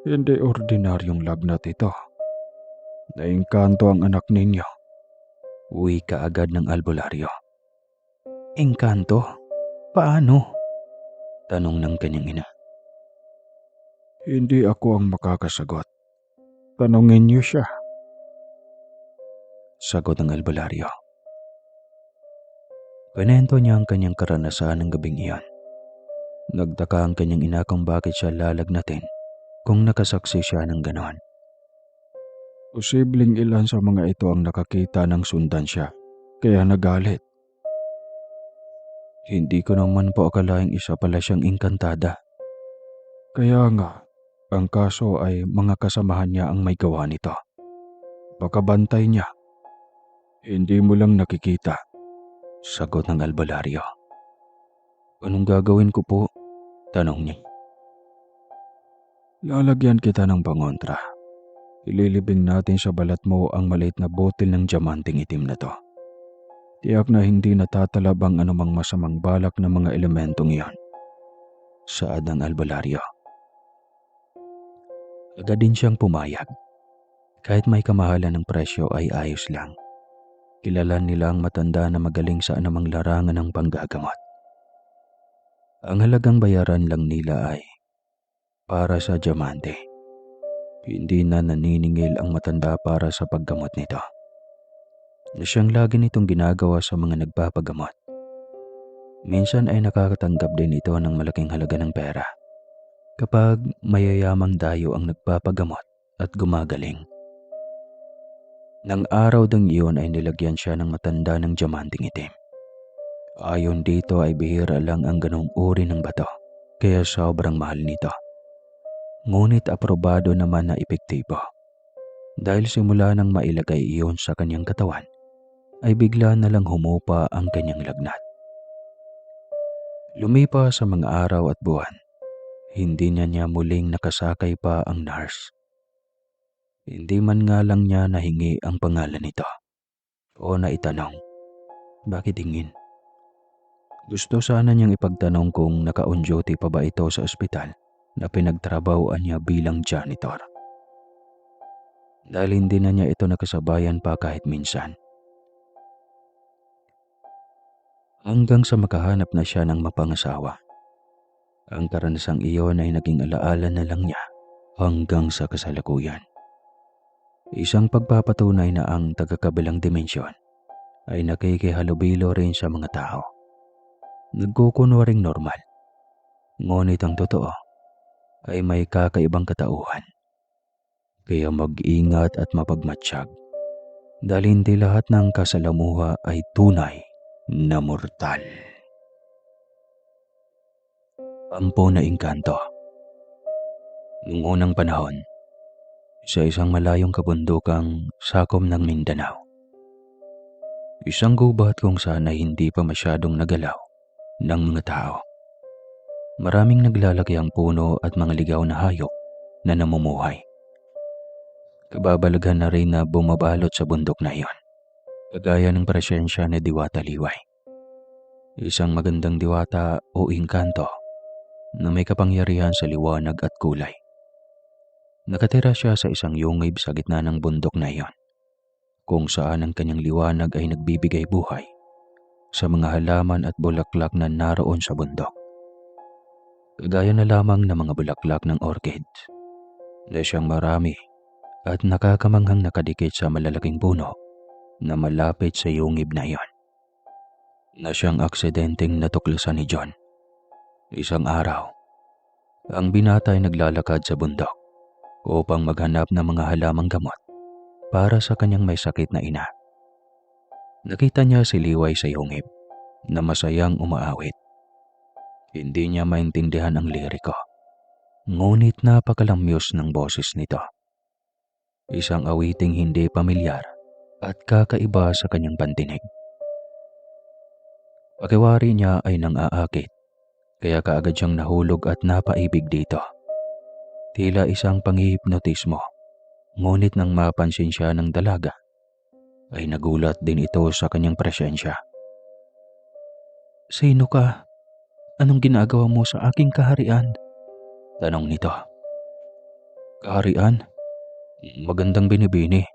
S2: hindi ordinaryong lagnat ito. Naingkanto ang anak ninyo.
S1: Uwi ka agad ng albularyo. Engkanto? Paano? Tanong ng kanyang ina.
S2: Hindi ako ang makakasagot. Tanungin niyo siya.
S1: Sagot ng albularyo. Kwento niya ang kanyang karanasan ng gabing iyon. Nagtaka ang kanyang ina kung bakit siya lalagnatin kung nakasaksi siya ng ganon.
S2: Posibleng ilan sa mga ito ang nakakita ng sundan siya, kaya nagalit.
S1: Hindi ko naman po akalaing isa pala siyang engkantada.
S2: Kaya nga, ang kaso ay mga kasamahan niya ang may gawa nito. Baka bantay niya. Hindi mo lang nakikita.
S1: Sagot ng albularyo. Anong gagawin ko po? Tanong niya.
S2: Lalagyan kita ng pangontra. Ililibing natin sa balat mo ang maliit na botel ng diamanting itim na to. Tiyak na hindi natatalab ang anumang masamang balak ng mga elementong iyon.
S1: Saad ng albularyo. Agad din siyang pumayag. Kahit may kamahalan ng presyo ay ayos lang. Kilala nila ang matanda na magaling sa anumang larangan ng panggagamot. Ang halagang bayaran lang nila ay para sa diamante. Hindi na naniningil ang matanda para sa paggamot nito. Na siyang lagi nitong ginagawa sa mga nagpapagamot. Minsan ay nakakatanggap din ito ng malaking halaga ng pera kapag mayayamang dayo ang nagpapagamot at gumagaling. Nang araw dang iyon ay nilagyan siya ng matanda ng diamanting itim. Ayon dito ay bihira lang ang ganong uri ng bato, kaya sobrang mahal nito. Ngunit aprobado naman na epektibo. Dahil simula nang mailagay iyon sa kanyang katawan, ay bigla na lang humupa ang kanyang lagnat. Lumipas sa mga araw at buwan, hindi niya muling nakasakay pa ang nurse. Hindi man nga lang niya nahingi ang pangalan nito o naitanong, bakit hingin? Gusto sana niyang ipagtanong kung naka-on duty pa ba ito sa ospital na pinagtrabahoan niya bilang janitor. Dahil hindi na niya ito nakasabayan pa kahit minsan. Hanggang sa makahanap na siya ng mapangasawa. Ang karanasang iyon ay naging alaala na lang niya hanggang sa kasalukuyan. Isang pagpapatunay na ang taga-kabilang dimensyon ay nakikihalubilo rin sa mga tao. Nagkukunwaring normal, ngunit ang totoo ay may kakaibang katauhan. Kaya mag-ingat at mapagmatsyag dahil hindi lahat ng kasalamuha ay tunay na mortal. Ampo na engkanto. Noong unang panahon, sa isang malayong kabundukang sakom ng Mindanao, isang gubat kung saan ay hindi pa masyadong nagalaw ng mga tao. Maraming naglalaki ang puno at mga ligaw na hayop na namumuhay. Kababalaghan na rin na bumabalot sa bundok na iyon, kagaya ng presensya ni Diwata Liway. Isang magandang diwata o engkanto na may kapangyarihan sa liwanag at kulay. Nakatira siya sa isang yungib sa gitna ng bundok na iyon, kung saan ang kanyang liwanag ay nagbibigay buhay sa mga halaman at bulaklak na naroon sa bundok. Kagaya na lamang ng mga bulaklak ng orchid na siyang marami at nakakamanghang nakadikit sa malalaking puno na malapit sa yungib na iyon, na siyang aksidenteng natuklasan ni John. Isang araw, ang binata ay naglalakad sa bundok upang maghanap ng mga halamang gamot para sa kanyang may sakit na ina. Nakita niya si Liway sa yungib na masayang umaawit. Hindi niya maintindihan ang liriko, ngunit napakalamyos ng boses nito. Isang awiting hindi pamilyar at kakaiba sa kanyang pandinig. Pakiwari niya ay nang-aakit, kaya kaagad siyang nahulog at napaibig dito. Tila isang panghihipnotismo, ngunit nang mapansin siya ng dalaga, ay nagulat din ito sa kanyang presensya. "Sino ka? Anong ginagawa mo sa aking kaharian?" tanong nito. "Kaharian? Magandang binibini.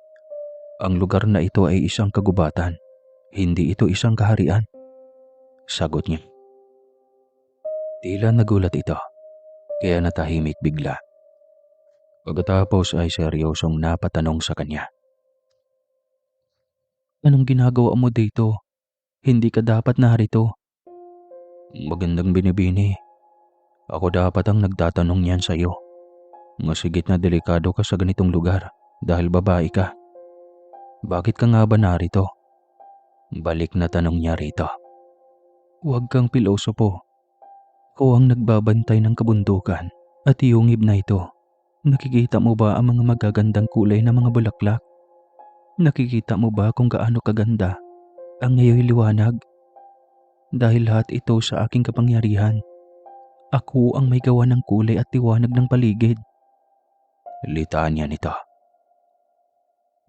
S1: Ang lugar na ito ay isang kagubatan. Hindi ito isang kaharian," sagot niya. Tila nagulat ito, kaya natahimik bigla. Pagkatapos ay seryosong napatanong sa kanya. "Anong ginagawa mo dito? Hindi ka dapat narito." "Magandang binibini. Ako dapat ang nagtatanong niyan sa iyo. Masigit na delikado ka sa ganitong lugar dahil babae ka. Bakit ka nga ba narito?" Balik na tanong niya rito. "Huwag kang pilosopo. Ako ang nagbabantay ng kabundukan at yungib na ito. Nakikita mo ba ang mga magagandang kulay na mga bulaklak? Nakikita mo ba kung gaano kaganda ang ngayoy liwanag? Dahil lahat ito sa aking kapangyarihan. Ako ang may gawa ng kulay at liwanag ng paligid." Litanya nito.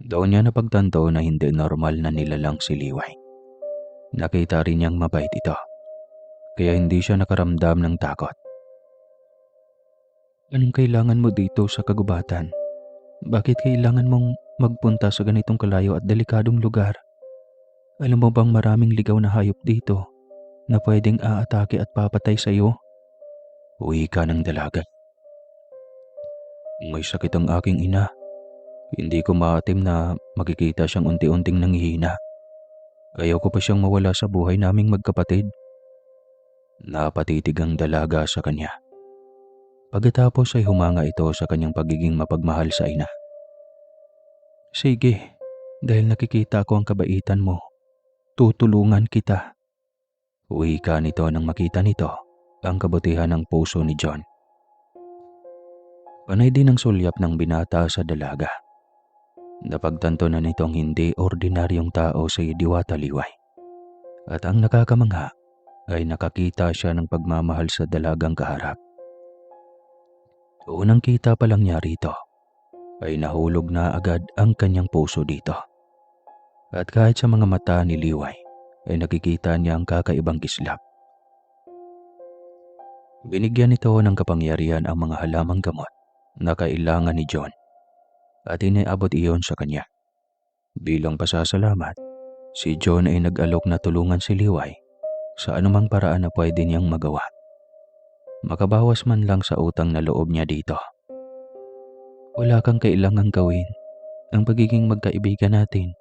S1: Doon niya napagtanto na hindi normal na nilalang si Liway. Nakita rin niyang mabait ito, kaya hindi siya nakaramdam ng takot. "Anong kailangan mo dito sa kagubatan? Bakit kailangan mong magpunta sa ganitong kalayo at delikadong lugar? Alam mo bang maraming ligaw na hayop dito na pwedeng aatake at papatay sa iyo?" Wika ng dalaga. "May sakit ang aking ina. Hindi ko maatim na makikita siyang unti-unting nanghihina. Ayaw ko pa siyang mawala sa buhay naming magkapatid." Napatitig ang dalaga sa kanya. Pagkatapos ay humanga ito sa kanyang pagiging mapagmahal sa ina. "Sige, dahil nakikita ko ang kabaitan mo, tutulungan kita." Wika nito nang makita nito ang kabutihan ng puso ni John. Panay din ang sulyap ng binata sa dalaga. Napagtanto na nitong hindi ordinaryong tao si Diwata Liway. At ang nakakamangha ay nakakita siya ng pagmamahal sa dalagang kaharap. Unang kita pa lang niya rito ay nahulog na agad ang kanyang puso dito. At kahit sa mga mata ni Liway ay nakikita niya ang kakaibang kislap. Binigyan nito ng kapangyarihan ang mga halamang gamot na kailangan ni John at iniabot iyon sa kanya. Bilang pasasalamat, si John ay nag-alok na tulungan si Liway sa anumang paraan na pwede niyang magawa. makabawas man lang sa utang na loob niya dito. Wala kang kailangang gawin. Ang pagiging magkaibigan natin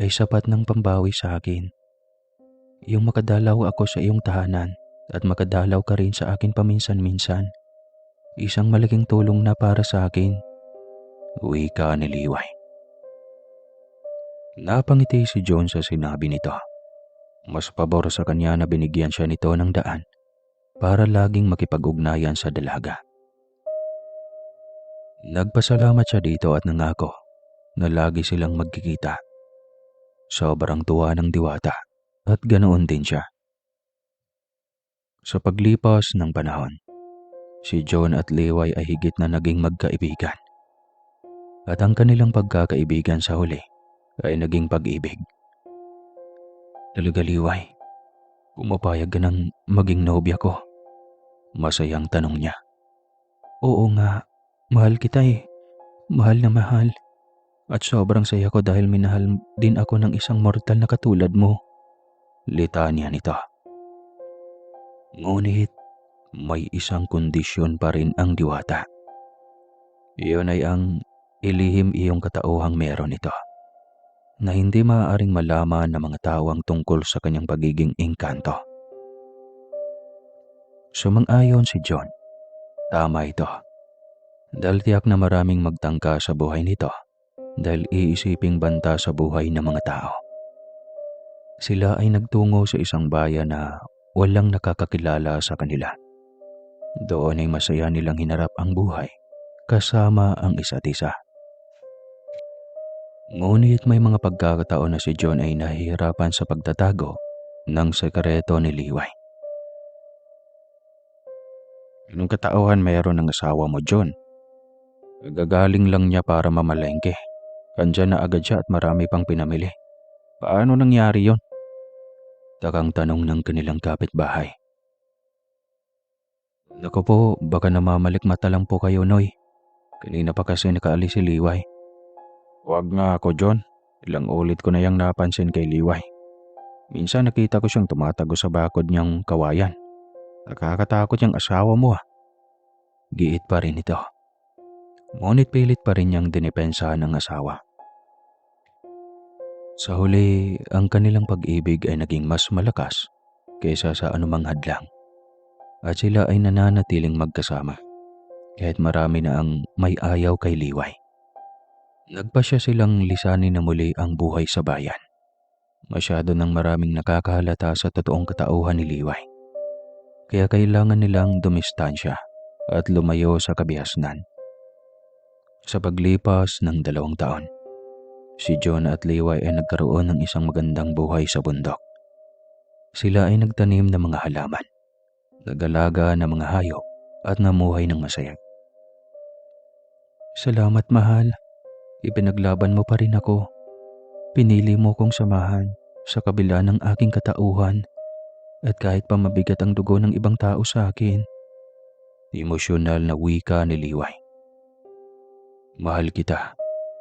S1: ay sapat ng pambawi sa akin. Yung makadalaw ako sa iyong tahanan at makadalaw ka rin sa akin paminsan-minsan. Isang malaking tulong na para sa akin. Wika ni Liway. Napangiti si John sa sinabi nito. Mas pabor sa kanya na binigyan siya nito ng daan para laging makipag-ugnayan sa dalaga. Nagpasalamat siya dito at nangako na lagi silang magkikita. Sobrang tuwa ng Diwata at ganoon din siya. Sa paglipas ng panahon, si John at Liway ay higit na naging magkaibigan. At ang kanilang pagkakaibigan sa huli ay naging pag-ibig. Talaga, Liway, pumapayag ka ng maging nobya ko? Masayang tanong niya. Oo nga, mahal kita eh. Mahal na mahal. At sobrang saya ko dahil minahal din ako ng isang mortal na katulad mo. Litanya nito. Ngunit may isang kondisyon pa rin ang Diwata. Iyon ay ang ilihim iyong katauhang meron ito, na hindi maaaring malaman ng mga tao ang tungkol sa kanyang pagiging engkanto. Sumang-ayon si John. Tama ito. Dahil tiyak na maraming magtangka sa buhay nito dahil iisiping banta sa buhay ng mga tao. Sila ay nagtungo sa isang bayan na walang nakakakilala sa kanila. Doon ay masaya nilang hinarap ang buhay kasama ang isa't isa. Ngunit may mga pagkakataon na si John ay nahihirapan sa pagtatago ng sekreto ni Liway. Anong katauhan mayroon ng asawa mo, John? Gagaling lang niya para mamalengke. Andyan na agad siya at marami pang pinamili. Paano nangyari yon? Takang tanong ng kanilang kapitbahay. Naku po, baka namamalikmata lang po kayo, Noy. Kanina pa kasi nakaalis si Liway. Huwag nga ako, John. Ilang ulit ko na yang napansin kay Liway. Minsan nakita ko siyang tumatago sa bakod niyang kawayan. Nakakatakot yung asawa mo ah. Giit pa rin ito. Ngunit pilit pa rin niyang dinipensahan ng asawa. Sa huli, ang kanilang pag-ibig ay naging mas malakas kaysa sa anumang hadlang. At sila ay nananatiling magkasama kahit marami na ang may ayaw kay Liway. Nagpasya silang lisanin na muli ang buhay sa bayan. Masyado nang maraming nakakahalata sa totoong katauhan ni Liway. Kaya kailangan nilang dumistansya at lumayo sa kabihasnan. Sa paglipas ng 2 taon, si John at Liway ay nagkaroon ng isang magandang buhay sa bundok. Sila ay nagtanim ng mga halaman, nagalaga ng mga hayop at namuhay ng masaya. Salamat, mahal. Ipinaglaban mo pa rin ako. Pinili mo kong samahan sa kabila ng aking katauhan at kahit pa mabigat ang dugo ng ibang tao sa akin. Emosyonal na wika ni Liway. Mahal kita,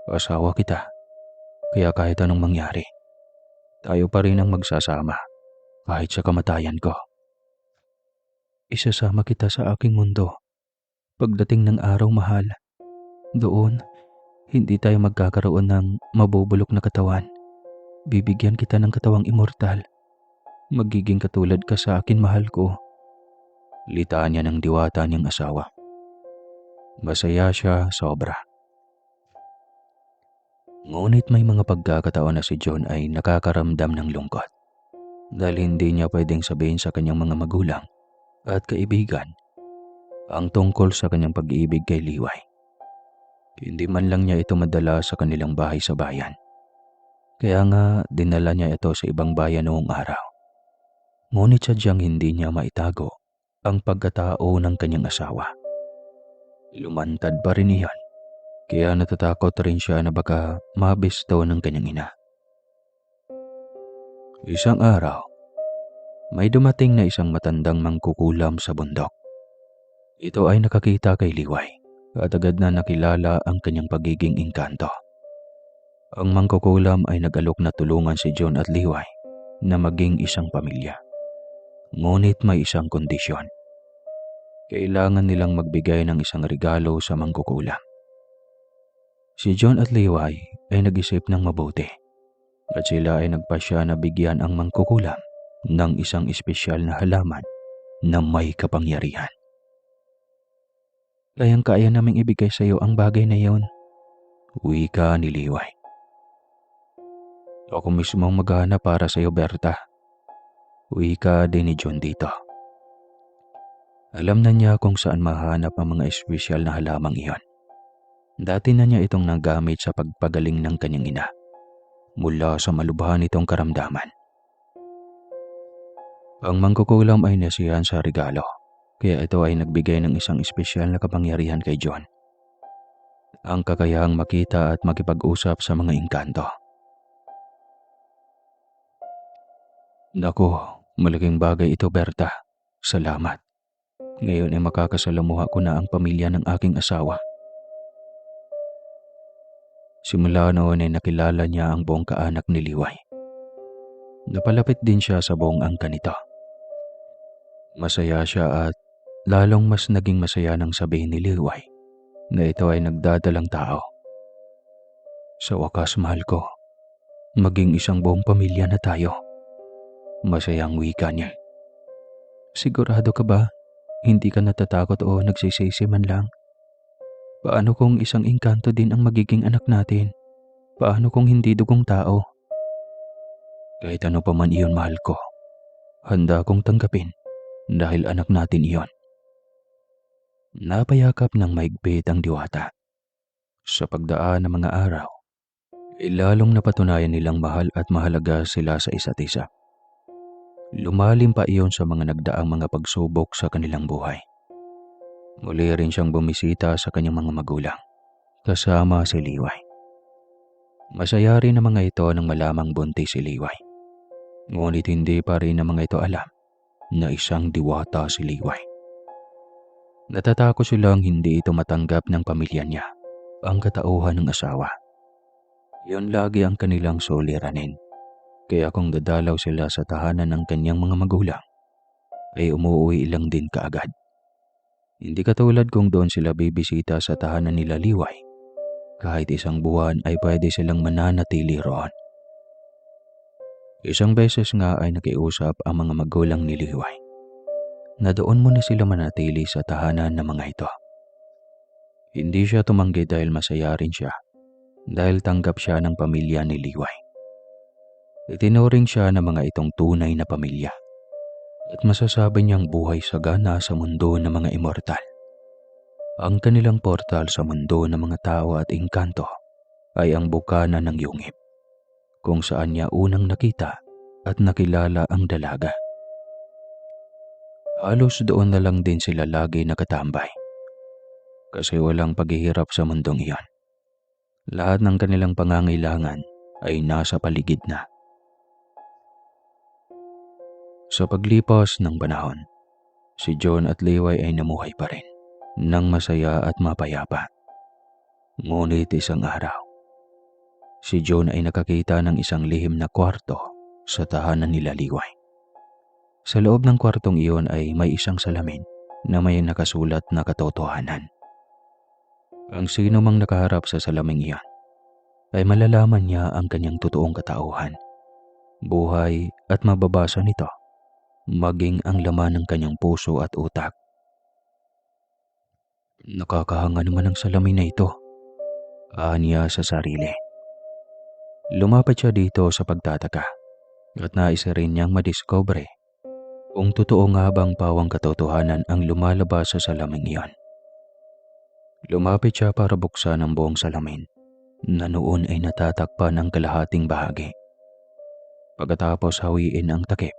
S1: asawa kita, kaya kahit anong mangyari, tayo pa rin ang magsasama kahit sa kamatayan ko. Isasama kita sa aking mundo. Pagdating ng araw, mahal, doon, hindi tayo magkakaroon ng mabubulok na katawan. Bibigyan kita ng katawang immortal. Magiging katulad ka sa akin, mahal ko. Litanya ng Diwata niyang asawa. Masaya siya sobra. Ngunit may mga pagkakataon na si John ay nakakaramdam ng lungkot dahil hindi niya pwedeng sabihin sa kanyang mga magulang at kaibigan ang tungkol sa kanyang pag-ibig kay Liway. Hindi man lang niya ito madala sa kanilang bahay sa bayan. Kaya nga dinala niya ito sa ibang bayan noong araw. Ngunit sadyang hindi niya maitago ang pagkatao ng kanyang asawa. Lumantad pa rin iyan. Kaya natatakot rin siya na baka mabisto ng kanyang ina. Isang araw, may dumating na isang matandang mangkukulam sa bundok. Ito ay nakakita kay Liway at agad na nakilala ang kanyang pagiging engkanto. Ang mangkukulam ay nag-alok na tulungan si John at Liway na maging isang pamilya. Ngunit may isang kondisyon. kailangan nilang magbigay ng isang regalo sa mangkukulam. Si John at Liway ay nag-isip ng mabuti at sila ay nagpasya na bigyan ang mangkukulam ng isang espesyal na halaman na may kapangyarihan. Kayang-kaya naming ibigay sa iyo ang bagay na iyon, wika ni Liway. Ako mismo ang maghahanap para sa iyo, Berta, wika din ni John dito. Alam na niya kung saan mahanap ang mga espesyal na halamang iyon. Dati na niya itong nagamit sa pagpagaling ng kanyang ina mula sa malubhan nitong karamdaman. Ang mangkukulam ay nasiyahan sa regalo, kaya ito ay nagbigay ng isang espesyal na kapangyarihan kay John. Ang kakayahang makita at makipag-usap sa mga engkanto. Naku, malaking bagay ito, Berta. Salamat. Ngayon ay makakasalamuha ko na ang pamilya ng aking asawa. Simula noon ay nakilala niya ang buong kaanak ni Liway. Napalapit din siya sa buong angkan nito. Masaya siya at lalong mas naging masaya nang sabihin ni Liway na ito ay nagdadalang tao. Sa wakas, mahal ko, maging isang buong pamilya na tayo. Masayang wika niya. Sigurado ka ba? Hindi ka natatakot o nagsisisi man lang? Paano kung isang engkanto din ang magiging anak natin? Paano kung hindi dugong tao? Kahit ano pa man iyon, mahal ko, handa akong tanggapin dahil anak natin iyon. Napayakap ng maigpit ang diwata. Sa pagdaan ng mga araw, lalong napatunayan nilang mahal at mahalaga sila sa isa't isa. Lumalim pa iyon sa mga nagdaang mga pagsubok sa kanilang buhay. Muli rin siyang bumisita sa kanyang mga magulang, kasama si Liway. Masaya rin ang mga ito nang malamang buntis si Liway. Ngunit hindi pa rin ang mga ito alam na isang diwata si Liway. Natatakot silang hindi ito matanggap ng pamilya niya, ang katauhan ng asawa. Yun lagi ang kanilang suliranin. Kaya kung dadalaw sila sa tahanan ng kanyang mga magulang, ay umuwi lang din kaagad. Hindi katulad kung doon sila bibisita sa tahanan nila Liway, kahit isang buwan ay pwede silang mananatili roon. Isang beses nga ay nakiusap ang mga magulang ni Liway na doon muna sila manatili sa tahanan ng mga ito. Hindi siya tumanggi dahil masaya rin siya, dahil tanggap siya ng pamilya ni Liway. Itinuring siya ng mga itong tunay na pamilya at masasabi niyang buhay sagana sa mundo ng mga immortal. Ang kanilang portal sa mundo ng mga tao at engkanto ay ang bukana ng yungib, kung saan niya unang nakita at nakilala ang dalaga. Halos doon na lang din sila lagi nakatambay kasi walang paghihirap sa mundong iyon. Lahat ng kanilang pangangailangan ay nasa paligid na. Sa paglipas ng panahon, si John at Liway ay namuhay pa rin nang masaya at mapayapa. Ngunit isang araw, si John ay nakakita ng isang lihim na kwarto sa tahanan nila Liway. Sa loob ng kwartong iyon ay may isang salamin na may nakasulat na katotohanan. Ang sino mang nakaharap sa salaming iyon ay malalaman niya ang kanyang totoong katauhan, buhay at mababasa nito maging ang laman ng kanyang puso at utak. Nakakahanga naman ang salamin na ito, aniya sa sarili. Lumapit siya dito sa pagtataka at nais rin niyang madiscover kung totoo nga bang pawang katotohanan ang lumalabas sa salaming iyon. Lumapit siya para buksan ang buong salamin na noon ay natatakpan ang kalahating bahagi. Pagkatapos hawiin ang takip,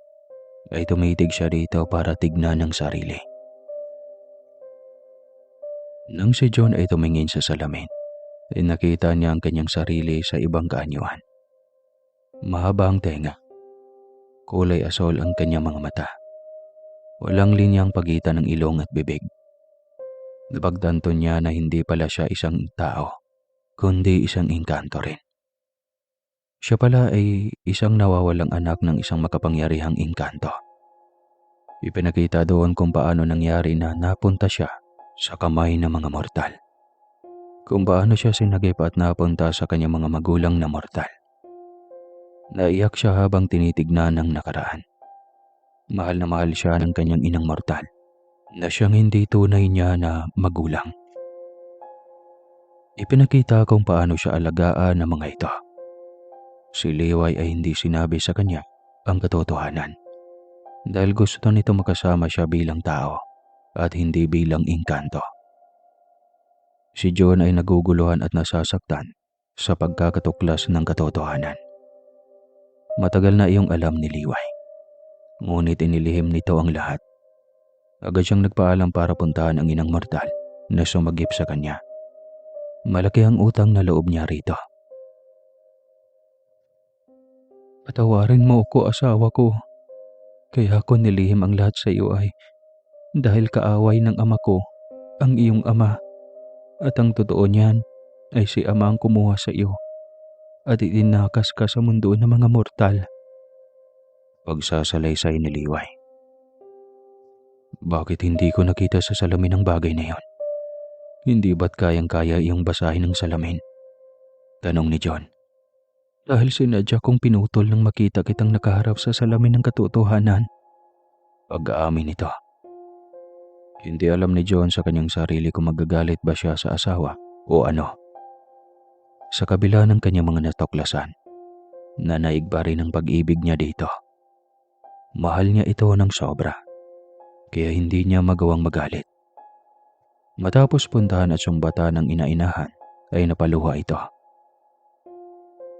S1: ay tumitig siya dito para tignan ang sarili. Nang si John ay tumingin sa salamin, ay nakita niya ang kanyang sarili sa ibang kaanyuan. Mahaba ang tenga, kulay asol ang kanyang mga mata. Walang linyang pagitan ng ilong at bibig. Napagtanto niya na hindi pala siya isang tao, kundi isang engkanto rin. Siya pala ay isang nawawalang anak ng isang makapangyarihang engkanto. Ipinakita doon kung paano nangyari na napunta siya sa kamay ng mga mortal. Kung paano siya sinagip at napunta sa kanyang mga magulang na mortal. Naiyak siya habang tinitignan ng nakaraan. Mahal na mahal siya ng kanyang inang mortal na siyang hindi tunay niya na magulang. Ipinakita kung paano siya alagaan ng mga ito. Si Liway ay hindi sinabi sa kanya ang katotohanan dahil gusto nito makasama siya bilang tao at hindi bilang engkanto. Si John ay naguguluhan at nasasaktan sa pagkakatuklas ng katotohanan. Matagal na iyong alam ni Liway, ngunit inilihim nito ang lahat. Agad siyang nagpaalam para puntahan ang inang mortal na sumagip sa kanya. Malaki ang utang na loob niya rito. Patawarin mo ako, asawa ko. Kaya ako nilihim ang lahat sa iyo ay dahil kaaway ng ama ko, ang iyong ama. At ang totoo niyan ay si ama ang kumuha sa iyo at itinakas ka sa mundo ng mga mortal. Pagsasalaysay ni Liway. Bakit hindi ko nakita sa salamin ang bagay na yon? Hindi ba't kayang-kaya iyong basahin ng salamin? Tanong ni John. Dahil sinadya kong pinutol nang makita kitang nakaharap sa salamin ng katotohanan. Pag-aamin nito. Hindi alam ni John sa kanyang sarili kung magagalit ba siya sa asawa o ano. Sa kabila ng kanyang mga natuklasan, nanaig pa rin ang pag-ibig niya dito. Mahal niya ito ng sobra, kaya hindi niya magawang magalit. Matapos puntahan at sumbatan ng ina-inahan, ay napaluha ito.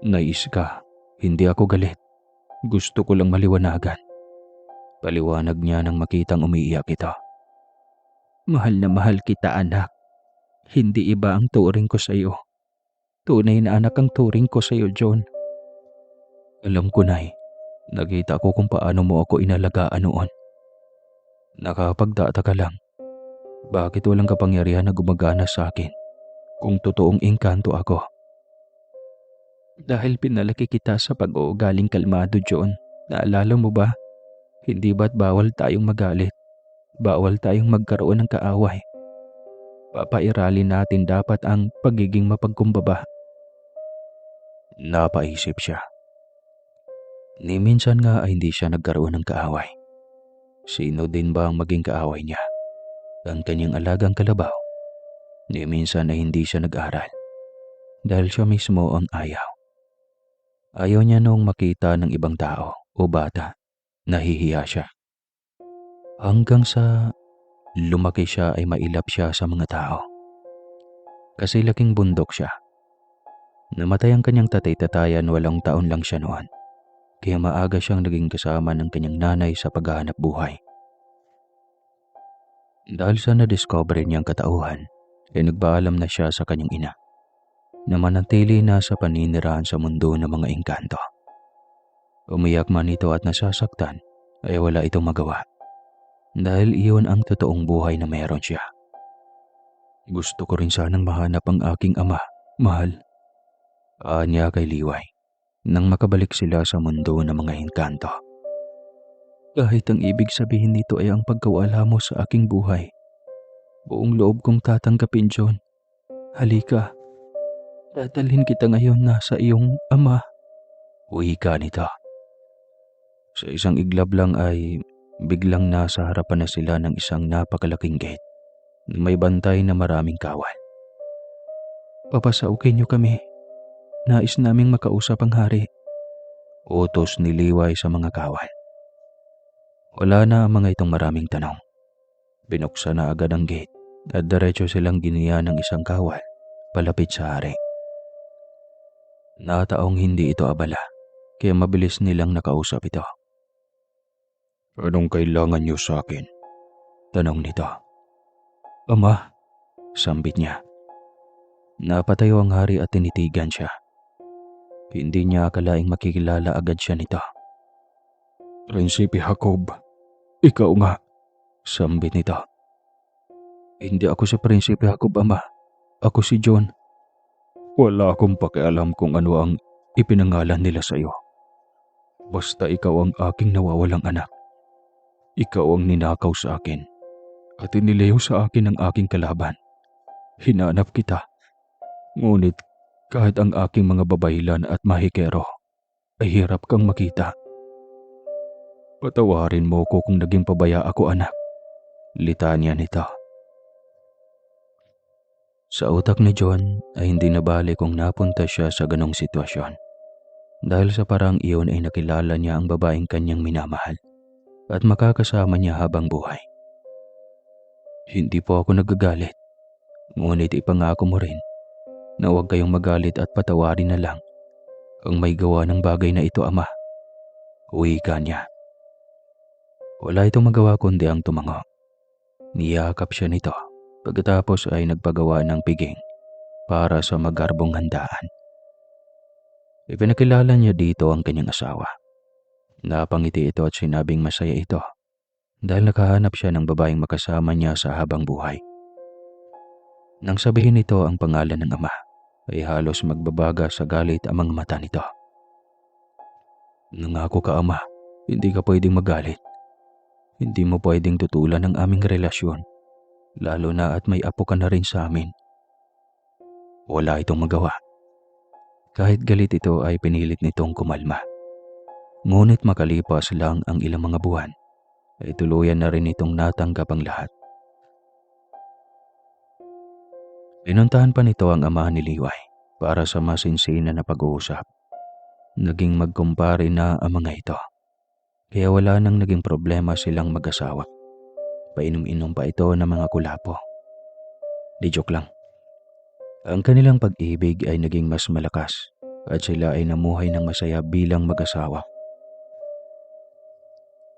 S1: Nais ka, hindi ako galit. Gusto ko lang maliwanagan. Paliwanag niya nang makitang umiiyak ito. Mahal na mahal kita, anak. Hindi iba ang turing ko sa iyo. Tunay na anak ang turing ko sa iyo, John. Alam ko, Nay. Nakita ko kung paano mo ako inalagaan noon. Nakapagtataka lang. Bakit walang kapangyarihan na gumagana sa akin kung totoong engkanto ako? Dahil pinalaki kita sa pag-uugaling kalmado, John. Naalala mo ba? Hindi ba't bawal tayong magalit? Bawal tayong magkaroon ng kaaway. Papairalin natin dapat ang pagiging mapagkumbaba. Napaisip siya. Ni minsan nga ay hindi siya nagkaroon ng kaaway. Sino din ba ang maging kaaway niya? Ang kanyang alagang kalabaw. Ni minsan ay hindi siya nag-aral dahil siya mismo ang ayaw. Ayaw niya noong makita ng ibang tao o bata. Nahihiya siya. Hanggang sa lumaki siya ay mailap siya sa mga tao. Kasi laking bundok siya. Namatay ang kanyang tatay-tatayan, walang taon lang siya noon. Kaya maaga siyang naging kasama ng kanyang nanay sa paghahanap buhay. Dahil sa na-discover niyang katauhan, ay nagpaalam na siya sa kanyang ina na manatili na sa paninirahan sa mundo ng mga engkanto. Umiyak man ito at nasasaktan, ay wala itong magawa. Dahil iyon ang totoong buhay na meron siya. Gusto ko rin sanang mahanap ang aking ama, mahal. Anya kay Liway, nang makabalik sila sa mundo ng mga engkanto. Kahit ang ibig sabihin nito ay ang pagkawala mo sa aking buhay. Buong loob kong tatanggapin, John. Halika. Dadalhin kita ngayon na sa iyong ama. Wika nito. Sa isang iglap lang ay biglang nasa harapan na sila ng isang napakalaking gate na may bantay na maraming kawal. Papasaukin niyo kami. Nais naming makausap ang hari. Utos ni Liway sa mga kawal. Wala na ang mga itong maraming tanong. Binuksan na agad ang gate at diretso silang giniya ng isang kawal palapit sa hari. Nataong hindi ito abala, kaya mabilis nilang nakausap ito. Anong kailangan niyo sa akin? Tanong nito. Ama, sambit niya. Napatayo ang hari at tinitigan siya. Hindi niya akalaing makikilala agad siya nito. Prinsipe Jacob, ikaw nga, sambit nito. Hindi ako si Prinsipe Jacob, ama. Ako si John. Wala akong pakialam kung ano ang ipinangalan nila sa iyo. Basta ikaw ang aking nawawalang anak.
S2: Ikaw ang ninakaw sa akin at inileho sa akin ang aking kalaban. Hinanap kita, ngunit kahit ang aking mga babaylan at mahikero ay hirap kang makita. Patawarin mo ko kung naging pabaya ako, anak. Litanya nito.
S1: Sa utak ni John ay hindi nabali kung napunta siya sa ganong sitwasyon. Dahil sa parang iyon ay nakilala niya ang babaeng kanyang minamahal at makakasama niya habang buhay. Hindi po ako nagagalit, ngunit ipangako mo rin na huwag kayong magalit at patawarin na lang ang may gawa ng bagay na ito, ama. Wika niya. Wala itong magawa kundi ang tumango. Niyakap siya nito pagkatapos ay nagpagawa ng piging para sa magarbong handaan. Ipinakilala niya dito ang kanyang asawa. Napangiti ito at sinabing masaya ito dahil nakahanap siya ng babaeng makasama niya sa habang buhay. Nang sabihin nito ang pangalan ng ama, ay halos magbabaga sa galit ang mga mata nito. Nangako ka, ama, hindi ka pwedeng magalit. Hindi mo pwedeng tutulan ang aming relasyon, lalo na at may apo ka na rin sa amin. Wala itong magawa. Kahit galit ito ay pinilit nitong kumalma. Ngunit makalipas lang ang ilang mga buwan, ay tuluyan na rin itong natanggap ang lahat. Pinuntahan pa nito ang ama ni Liway para sa masinsinan na pag-uusap. Naging magkumpare na ang mga ito. Kaya wala nang naging problema silang mag-asawa. Painom-inom pa ito ng mga kulapo. Di joke lang. Ang kanilang pag-ibig ay naging mas malakas at sila ay namuhay ng masaya bilang mag-asawa.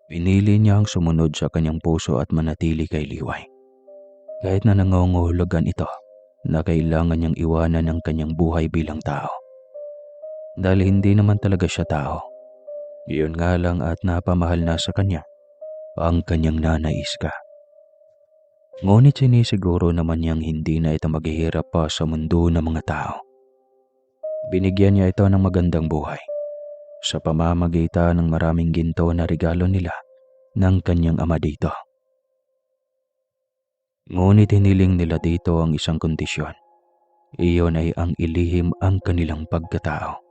S1: Pinili niya ang sumunod sa kanyang puso at manatili kay Liway. Kahit na nangangahulugan ito na kailangan niyang iwanan ang kanyang buhay bilang tao. Dahil hindi naman talaga siya tao. Iyon nga lang at napamahal na sa kanya ang kanyang nanay Iska. Ngunit sinisiguro naman niyang hindi na ito maghihirap pa sa mundo ng mga tao. Binigyan niya ito ng magandang buhay sa pamamagitan ng maraming ginto na regalo nila ng kanyang ama dito. Ngunit hiniling nila dito ang isang kondisyon. Iyon ay ang ilihim ang kanilang pagkatao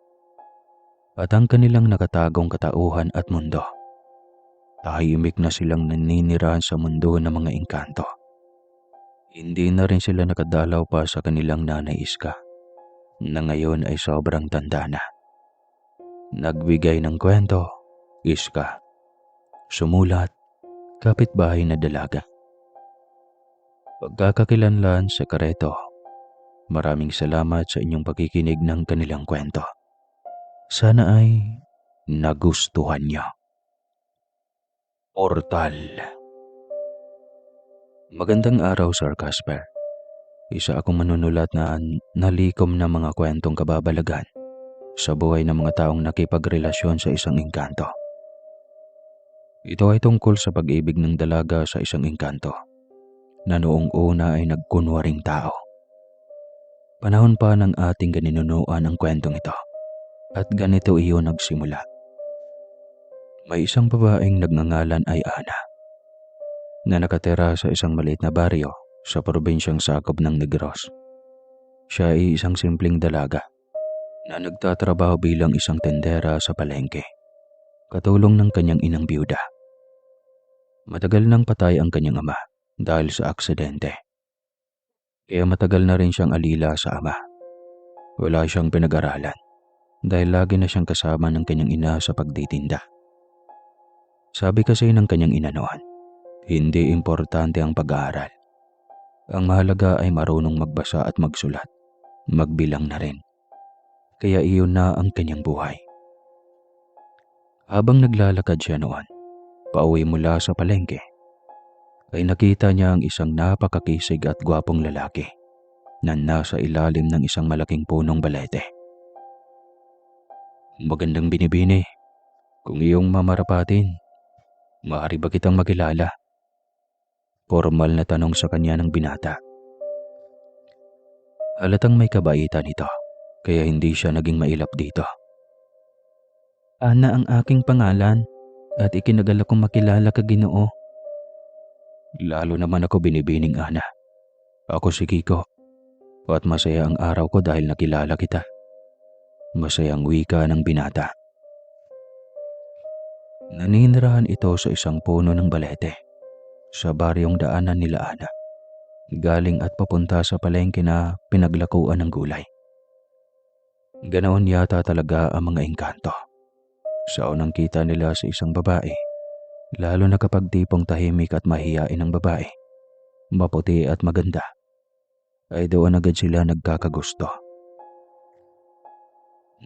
S1: at ang kanilang nakatagong katauhan at mundo. Tahimik na silang naninirahan sa mundo ng mga engkanto. Hindi na rin sila nakadalaw pa sa kanilang nanay Iska, na ngayon ay sobrang tanda na. Nagbigay ng kwento, Iska. Sumulat, kapitbahay na dalaga. Pagkakakilanlan, Sekreto. Maraming salamat sa inyong pakikinig ng kanilang kwento. Sana ay nagustuhan niyo. Portal. Magandang araw, Sir Casper. Isa akong manunulat na nalikom ng mga kwentong kababalagan sa buhay ng mga taong nakipagrelasyon sa isang engkanto. Ito ay tungkol sa pag-ibig ng dalaga sa isang engkanto na noong una ay nagkunwaring tao. Panahon pa ng ating kaninunuan ang kwentong ito at ganito iyon nagsimula. May isang babaeng nagngangalan ay Ana na nakatira sa isang maliit na baryo sa probinsyang sakop ng Negros. Siya ay isang simpleng dalaga na nagtatrabaho bilang isang tendera sa palengke, katulong ng kanyang inang biyuda. Matagal nang patay ang kanyang ama dahil sa aksidente. Kaya matagal na rin siyang alila sa ama. Wala siyang pinag-aralan dahil lagi na siyang kasama ng kanyang ina sa pagtitinda. Sabi kasi ng kanyang ina noon, hindi importante ang pag-aaral. Ang mahalaga ay marunong magbasa at magsulat, magbilang na rin. Kaya iyon na ang kanyang buhay. Habang naglalakad siya noon, pauwi mula sa palengke, ay nakita niya ang isang napakakisig at gwapong lalaki na nasa ilalim ng isang malaking punong balete. Magandang binibini, kung iyong mamarapatin, maaari ba kitang makilala? Formal na tanong sa kanya ng binata. Halatang may kabaitan ito, kaya hindi siya naging mailap dito. Ana ang aking pangalan at ikinagal akong makilala ka, Ginoo. Lalo naman ako binibining Ana. Ako si Kiko at masaya ang araw ko dahil nakilala kita. Masayang wika ng binata. Naninirahan ito sa isang puno ng balete sa baryong daanan nila Ana. Galing at papunta sa palengke na pinaglakuan ng gulay. Ganoon yata talaga ang mga engkanto. Sa unang kita nila sa isang babae, lalo na kapag tipong tahimik at mahiyain ang babae, maputi at maganda, ay doon agad sila nagkakagusto.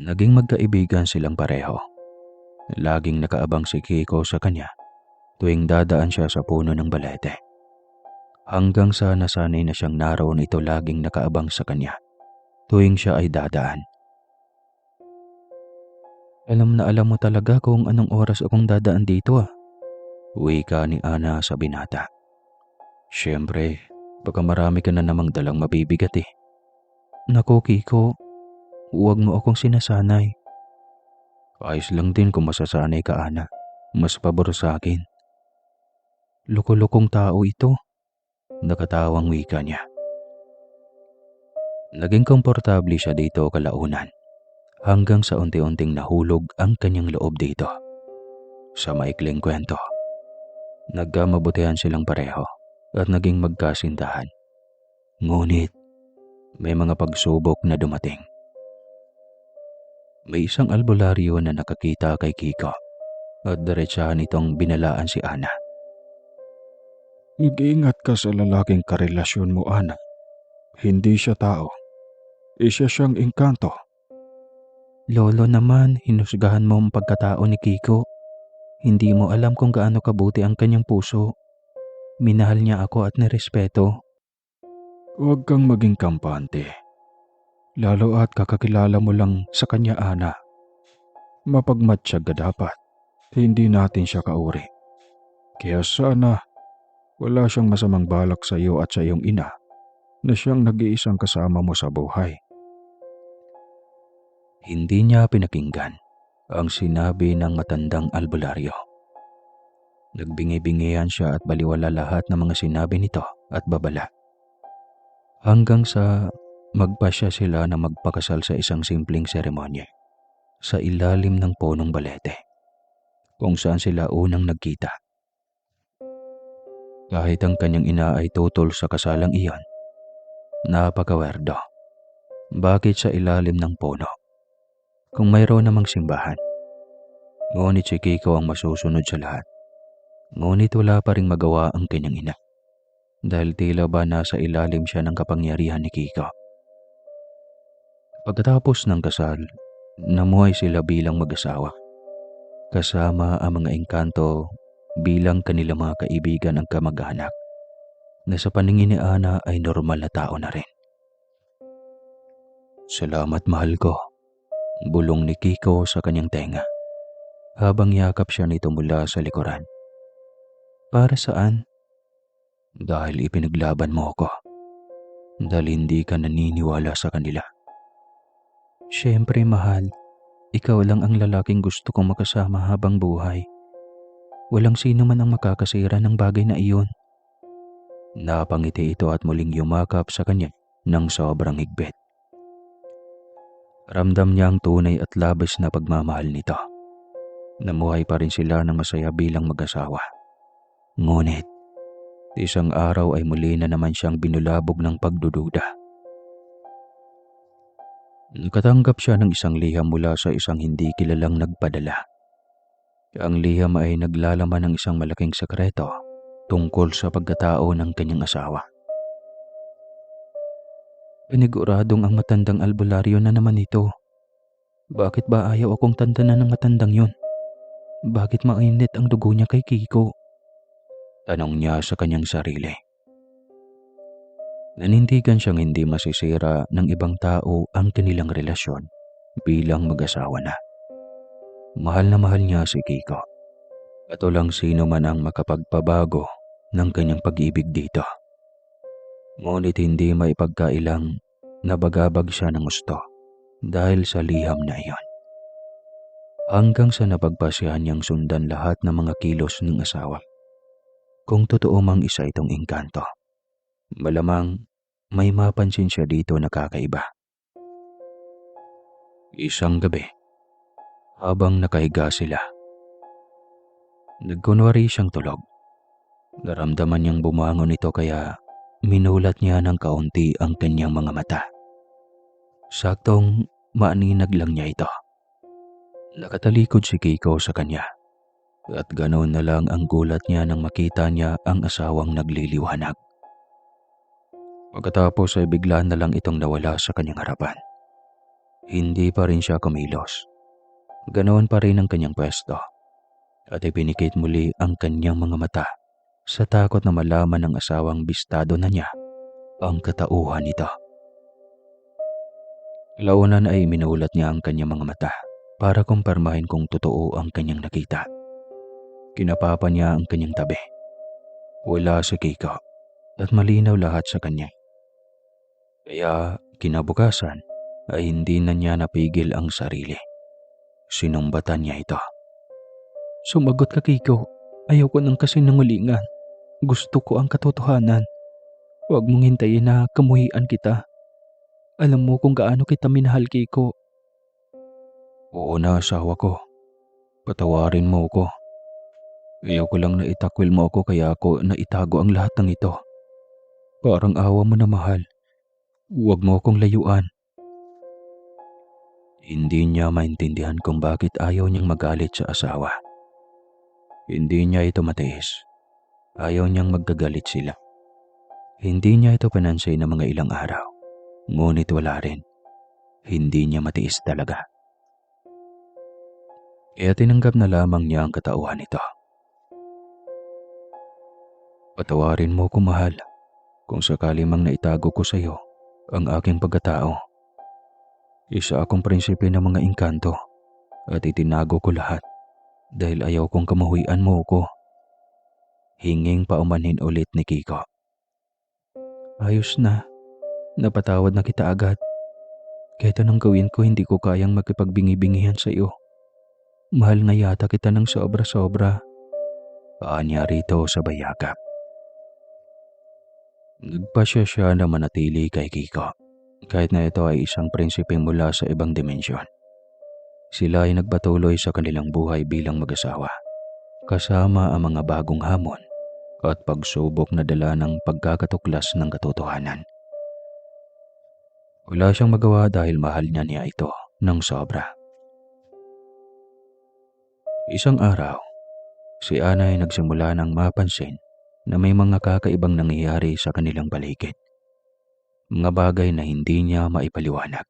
S1: Naging magkaibigan silang pareho. Laging nakaabang si Kiko sa kanya tuwing dadaan siya sa puno ng balete. Hanggang sa nasanay na siyang naroon ito laging nakaabang sa kanya tuwing siya ay dadaan. Alam na alam mo talaga kung anong oras akong dadaan dito wika ni Ana sa binata. Siyempre, baka marami ka na namang dalang mabibigat Naku Kiko, huwag mo akong sinasanay. Ayos lang din kung masasanay ka Ana, mas pabor sa akin. Loko-lokong tao ito, nakatawang wika niya. Naging komportable siya dito kalaunan. Hanggang sa unti-unting nahulog ang kanyang loob dito. Sa maikling kwento, nagkamabutihan silang pareho at naging magkasintahan. Ngunit, may mga pagsubok na dumating. May isang albularyo na nakakita kay Kiko at diretsahan itong binalaan si Ana.
S2: Mag-iingat ka sa lalaking karelasyon mo, Ana. Hindi siya tao. Isa siyang engkanto.
S1: Lolo naman, hinusgahan mo ang pagkatao ni Kiko. Hindi mo alam kung gaano kabuti ang kanyang puso. Minahal niya ako at nirespeto.
S2: Huwag kang maging kampante. Lalo at kakakilala mo lang sa kanya, Ana. Mapagmatsyag ka dapat. Hindi natin siya kauri. Kaya sana, wala siyang masamang balak sa iyo at sa iyong ina na siyang nag-iisang kasama mo sa buhay.
S1: Hindi niya pinakinggan ang sinabi ng matandang albularyo. Nagbingi-bingihan siya at baliwala lahat ng mga sinabi nito at babala. Hanggang sa magpasya sila na magpakasal sa isang simpleng seremonya sa ilalim ng punong balete kung saan sila unang nagkita. Kahit ang kanyang ina ay tutol sa kasalang iyon, napakawerdo. Bakit sa ilalim ng puno? Kung mayroon namang simbahan. Ngunit si Kiko ang masusunod sa lahat. Ngunit wala pa ring magawa ang kanyang ina. Dahil tila ba nasa ilalim siya ng kapangyarihan ni Kiko. Pagkatapos ng kasal, namuhay sila bilang mag-asawa. Kasama ang mga engkanto bilang kanilang mga kaibigan ang kamag-anak na sa paningin ni Ana ay normal na tao na rin. Salamat mahal ko, bulong ni Kiko sa kanyang tenga habang yakap siya nito mula sa likuran. Para saan? Dahil ipinaglaban mo ako. Dahil hindi ka naniniwala sa kanila. Siyempre mahal, ikaw lang ang lalaking gusto kong makasama habang buhay. Walang sino man ang makakasira ng bagay na iyon. Napangiti ito at muling yumakap sa kanya ng sobrang higpit. Ramdam niya ang tunay at labis na pagmamahal nito. Namuhay pa rin sila ng masaya bilang mag-asawa. Ngunit, isang araw ay muli na naman siyang binulabog ng pagdududa. Nakatanggap siya ng isang liham mula sa isang hindi kilalang nagpadala. Ang liham ay naglalaman ng isang malaking sekreto tungkol sa pagkatao ng kanyang asawa. Paniguradong ang matandang albularyo na naman ito. Bakit ba ayaw akong tantanan ng matandang yun? Bakit mainit ang dugo niya kay Kiko? Tanong niya sa kanyang sarili. Nanindigan siyang hindi masisira ng ibang tao ang kanilang relasyon bilang mag-asawa na. Mahal na mahal niya si Kiko at walang sino man ang makapagpabago ng kanyang pag-ibig dito. Ngunit hindi maipagkailang nabagabag siya ng gusto dahil sa liham na iyon. Hanggang sa napagpasyahan niyang sundan lahat ng mga kilos ng asawa. Kung totoo mang isa itong engkanto, malamang may mapansin siya dito na kakaiba. Isang gabi, habang nakahiga sila, nagkunwari siyang tulog. Naramdaman niyang bumangon ito kaya minulat niya ng kaunti ang kanyang mga mata. Saktong maaninag lang niya ito. Nakatalikod si Kiko sa kanya at ganoon na lang ang gulat niya nang makita niya ang asawang nagliliwanag. Pagkatapos ay bigla na lang itong nawala sa kanyang harapan. Hindi pa rin siya kumilos. Ganoon pa rin ang kanyang pwesto at ipinikit muli ang kanyang mga mata sa takot na malaman ng asawang bistado na niya ang katauhan nito. Launan ay minulat niya ang kanyang mga mata para kumpirmahin kung totoo ang kanyang nakita. Kinapapa niya ang kanyang tabi. Wala si Kiko at malinaw lahat sa kanya. Kaya kinabukasan ay hindi na niya napigil ang sarili. Sinumbatan niya ito. Sumagot ka, Kiko. Ayaw ko ng kasinungalingan. Gusto ko ang katotohanan. Huwag mong hintayin na kamuhian kita. Alam mo kung gaano kita minahal, Kiko. Oo na, asawa ko. Patawarin mo ko. Ayaw ko lang na itakwil mo ako kaya ako naitago ang lahat ng ito. Parang awa mo na, mahal. Huwag mo akong layuan. Hindi niya maintindihan kung bakit ayaw niyang magalit sa asawa. Hindi niya ito matiis. Ayaw niyang magkagalit sila. Hindi niya ito pinansin ng mga ilang araw. Ngunit wala rin. Hindi niya matiis talaga. Kaya tinanggap na lamang niya ang katauhan nito. Patawarin mo ko, mahal. Kung sakali mang naitago ko sa iyo ang aking pagkatao. Isa akong prinsipe ng mga engkanto at itinago ko lahat dahil ayaw kong kamahuian mo ko. Hinging paumanhin ulit ni Kiko. Ayos na. Napatawad na kita agad. Kahit anong gawin ko, hindi ko kayang makipagbingi-bingihan sa iyo. Mahal na yata kita ng sobra-sobra. Paanya rito sa bayakap. Nagpasya siya na manatili kay Kiko. Kahit na ito ay isang prinsipe mula sa ibang dimensyon. Sila ay nagpatuloy sa kanilang buhay bilang mag-asawa. Kasama ang mga bagong hamon at pagsubok na dala ng pagkakatuklas ng katotohanan. Wala siyang magawa dahil mahal niya ito ng sobra. Isang araw, si Ana ay nagsimula ng mapansin na may mga kakaibang nangyayari sa kanilang paligid. Mga bagay na hindi niya maipaliwanag.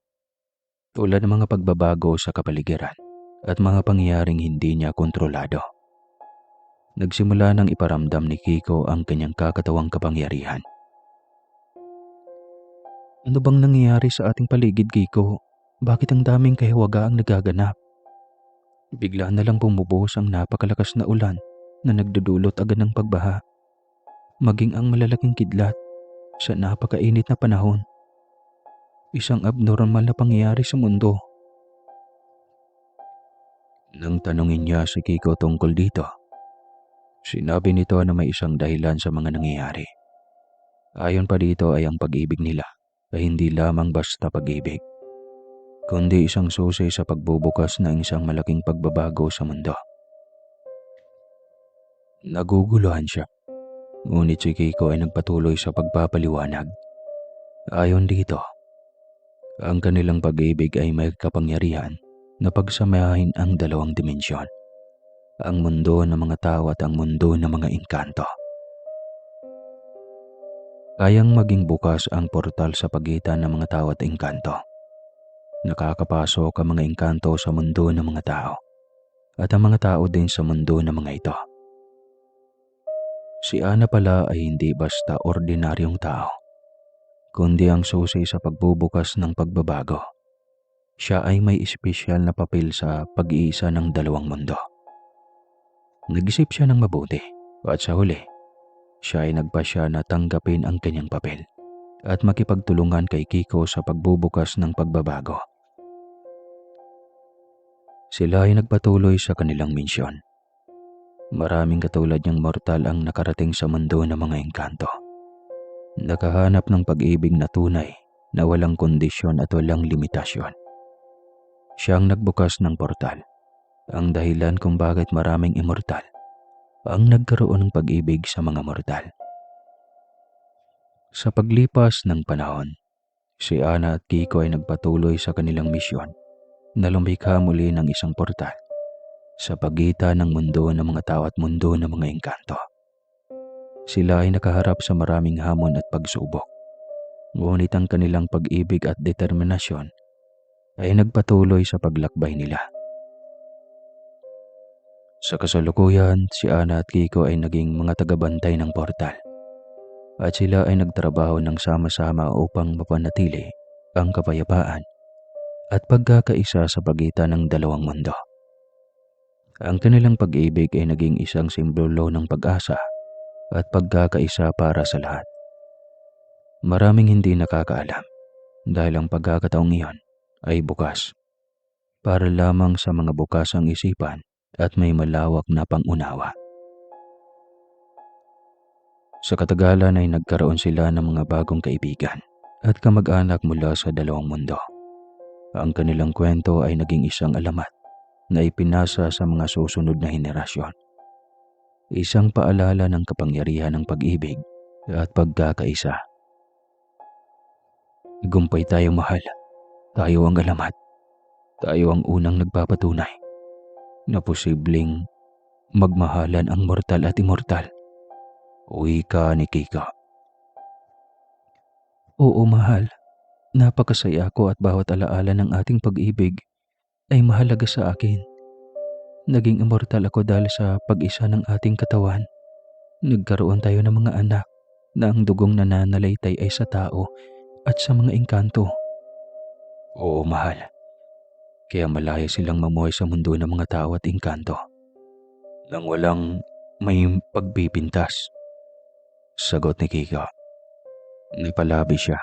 S1: Tulad ng mga pagbabago sa kapaligiran at mga pangyayaring hindi niya kontrolado. Nagsimula nang iparamdam ni Kiko ang kanyang kakatawang kapangyarihan. Ano bang nangyayari sa ating paligid, Kiko? Bakit ang daming kahiwaga ang nagaganap? Bigla na lang bumubuhos ang napakalakas na ulan na nagdudulot agad ng pagbaha. Maging ang malalaking kidlat sa napakainit na panahon. Isang abnormal na pangyayari sa mundo. Nang tanungin niya si Kiko tungkol dito, sinabi nito na may isang dahilan sa mga nangyayari. Ayon pa dito ay ang pag-ibig nila ay hindi lamang basta pag-ibig, kundi isang susi sa pagbubukas ng isang malaking pagbabago sa mundo. Naguguluhan siya, ngunit si Kiko ay nagpatuloy sa pagpapaliwanag. Ayon dito, ang kanilang pag-ibig ay may kapangyarihan na pagsamahin ang dalawang dimensyon, ang mundo ng mga tao at ang mundo ng mga engkanto. Kayang maging bukas ang portal sa pagitan ng mga tao at engkanto. Nakakapasok ang mga engkanto sa mundo ng mga tao at ang mga tao din sa mundo ng mga ito. Si Ana pala ay hindi basta ordinaryong tao, kundi ang susi sa pagbubukas ng pagbabago. Siya ay may espesyal na papel sa pag-iisa ng dalawang mundo. Nag-isip siya ng mabuti at sa huli, siya ay nagpasya na tanggapin ang kanyang papel at makipagtulungan kay Kiko sa pagbubukas ng pagbabago. Sila ay nagpatuloy sa kanilang misyon. Maraming katulad niyang mortal ang nakarating sa mundo ng mga engkanto. Nakahanap ng pag-ibig na tunay na walang kondisyon at walang limitasyon. Siya ang nagbukas ng portal, ang dahilan kung bakit maraming immortal ang nagkaroon ng pag-ibig sa mga mortal. Sa paglipas ng panahon, si Ana at Kiko ay nagpatuloy sa kanilang misyon na lumikha muli ng isang portal sa pagitan ng mundo ng mga tao at mundo ng mga engkanto. Sila ay nakaharap sa maraming hamon at pagsubok, ngunit ang kanilang pag-ibig at determinasyon ay nagpatuloy sa paglakbay nila. Sa kasalukuyan, si Ana at Kiko ay naging mga tagabantay ng portal at sila ay nagtrabaho ng sama-sama upang mapanatili ang kapayapaan at pagkakaisa sa pagitan ng dalawang mundo. Ang kanilang pag-ibig ay naging isang simbolo ng pag-asa at pagkakaisa para sa lahat. Maraming hindi nakakaalam dahil ang pagkakataong iyon ay bukas para lamang sa mga bukas ang isipan at may malawak na pangunawa. Sa katagalan ay nagkaroon sila ng mga bagong kaibigan at kamag-anak mula sa dalawang mundo. Ang kanilang kwento ay naging isang alamat na ipinasa sa mga susunod na henerasyon. Isang paalala ng kapangyarihan ng pag-ibig at pagkakaisa. Gumpay tayo, mahal. Tayo ang alamat. Tayo ang unang nagpapatunay na posibleng magmahalan ang mortal at immortal. Wika ni Kiko. Oo, mahal. Napakasaya ako at bawat alaala ng ating pag-ibig ay mahalaga sa akin. Naging immortal ako dahil sa pag-isa ng ating katawan. Nagkaroon tayo ng mga anak na ang dugong nananalaytay ay sa tao at sa mga engkanto. Oo, mahal. Kaya malaya silang mamuhay sa mundo ng mga tao at engkanto nang walang may pagpipintas. Sagot ni Kiko. Napalabi siya.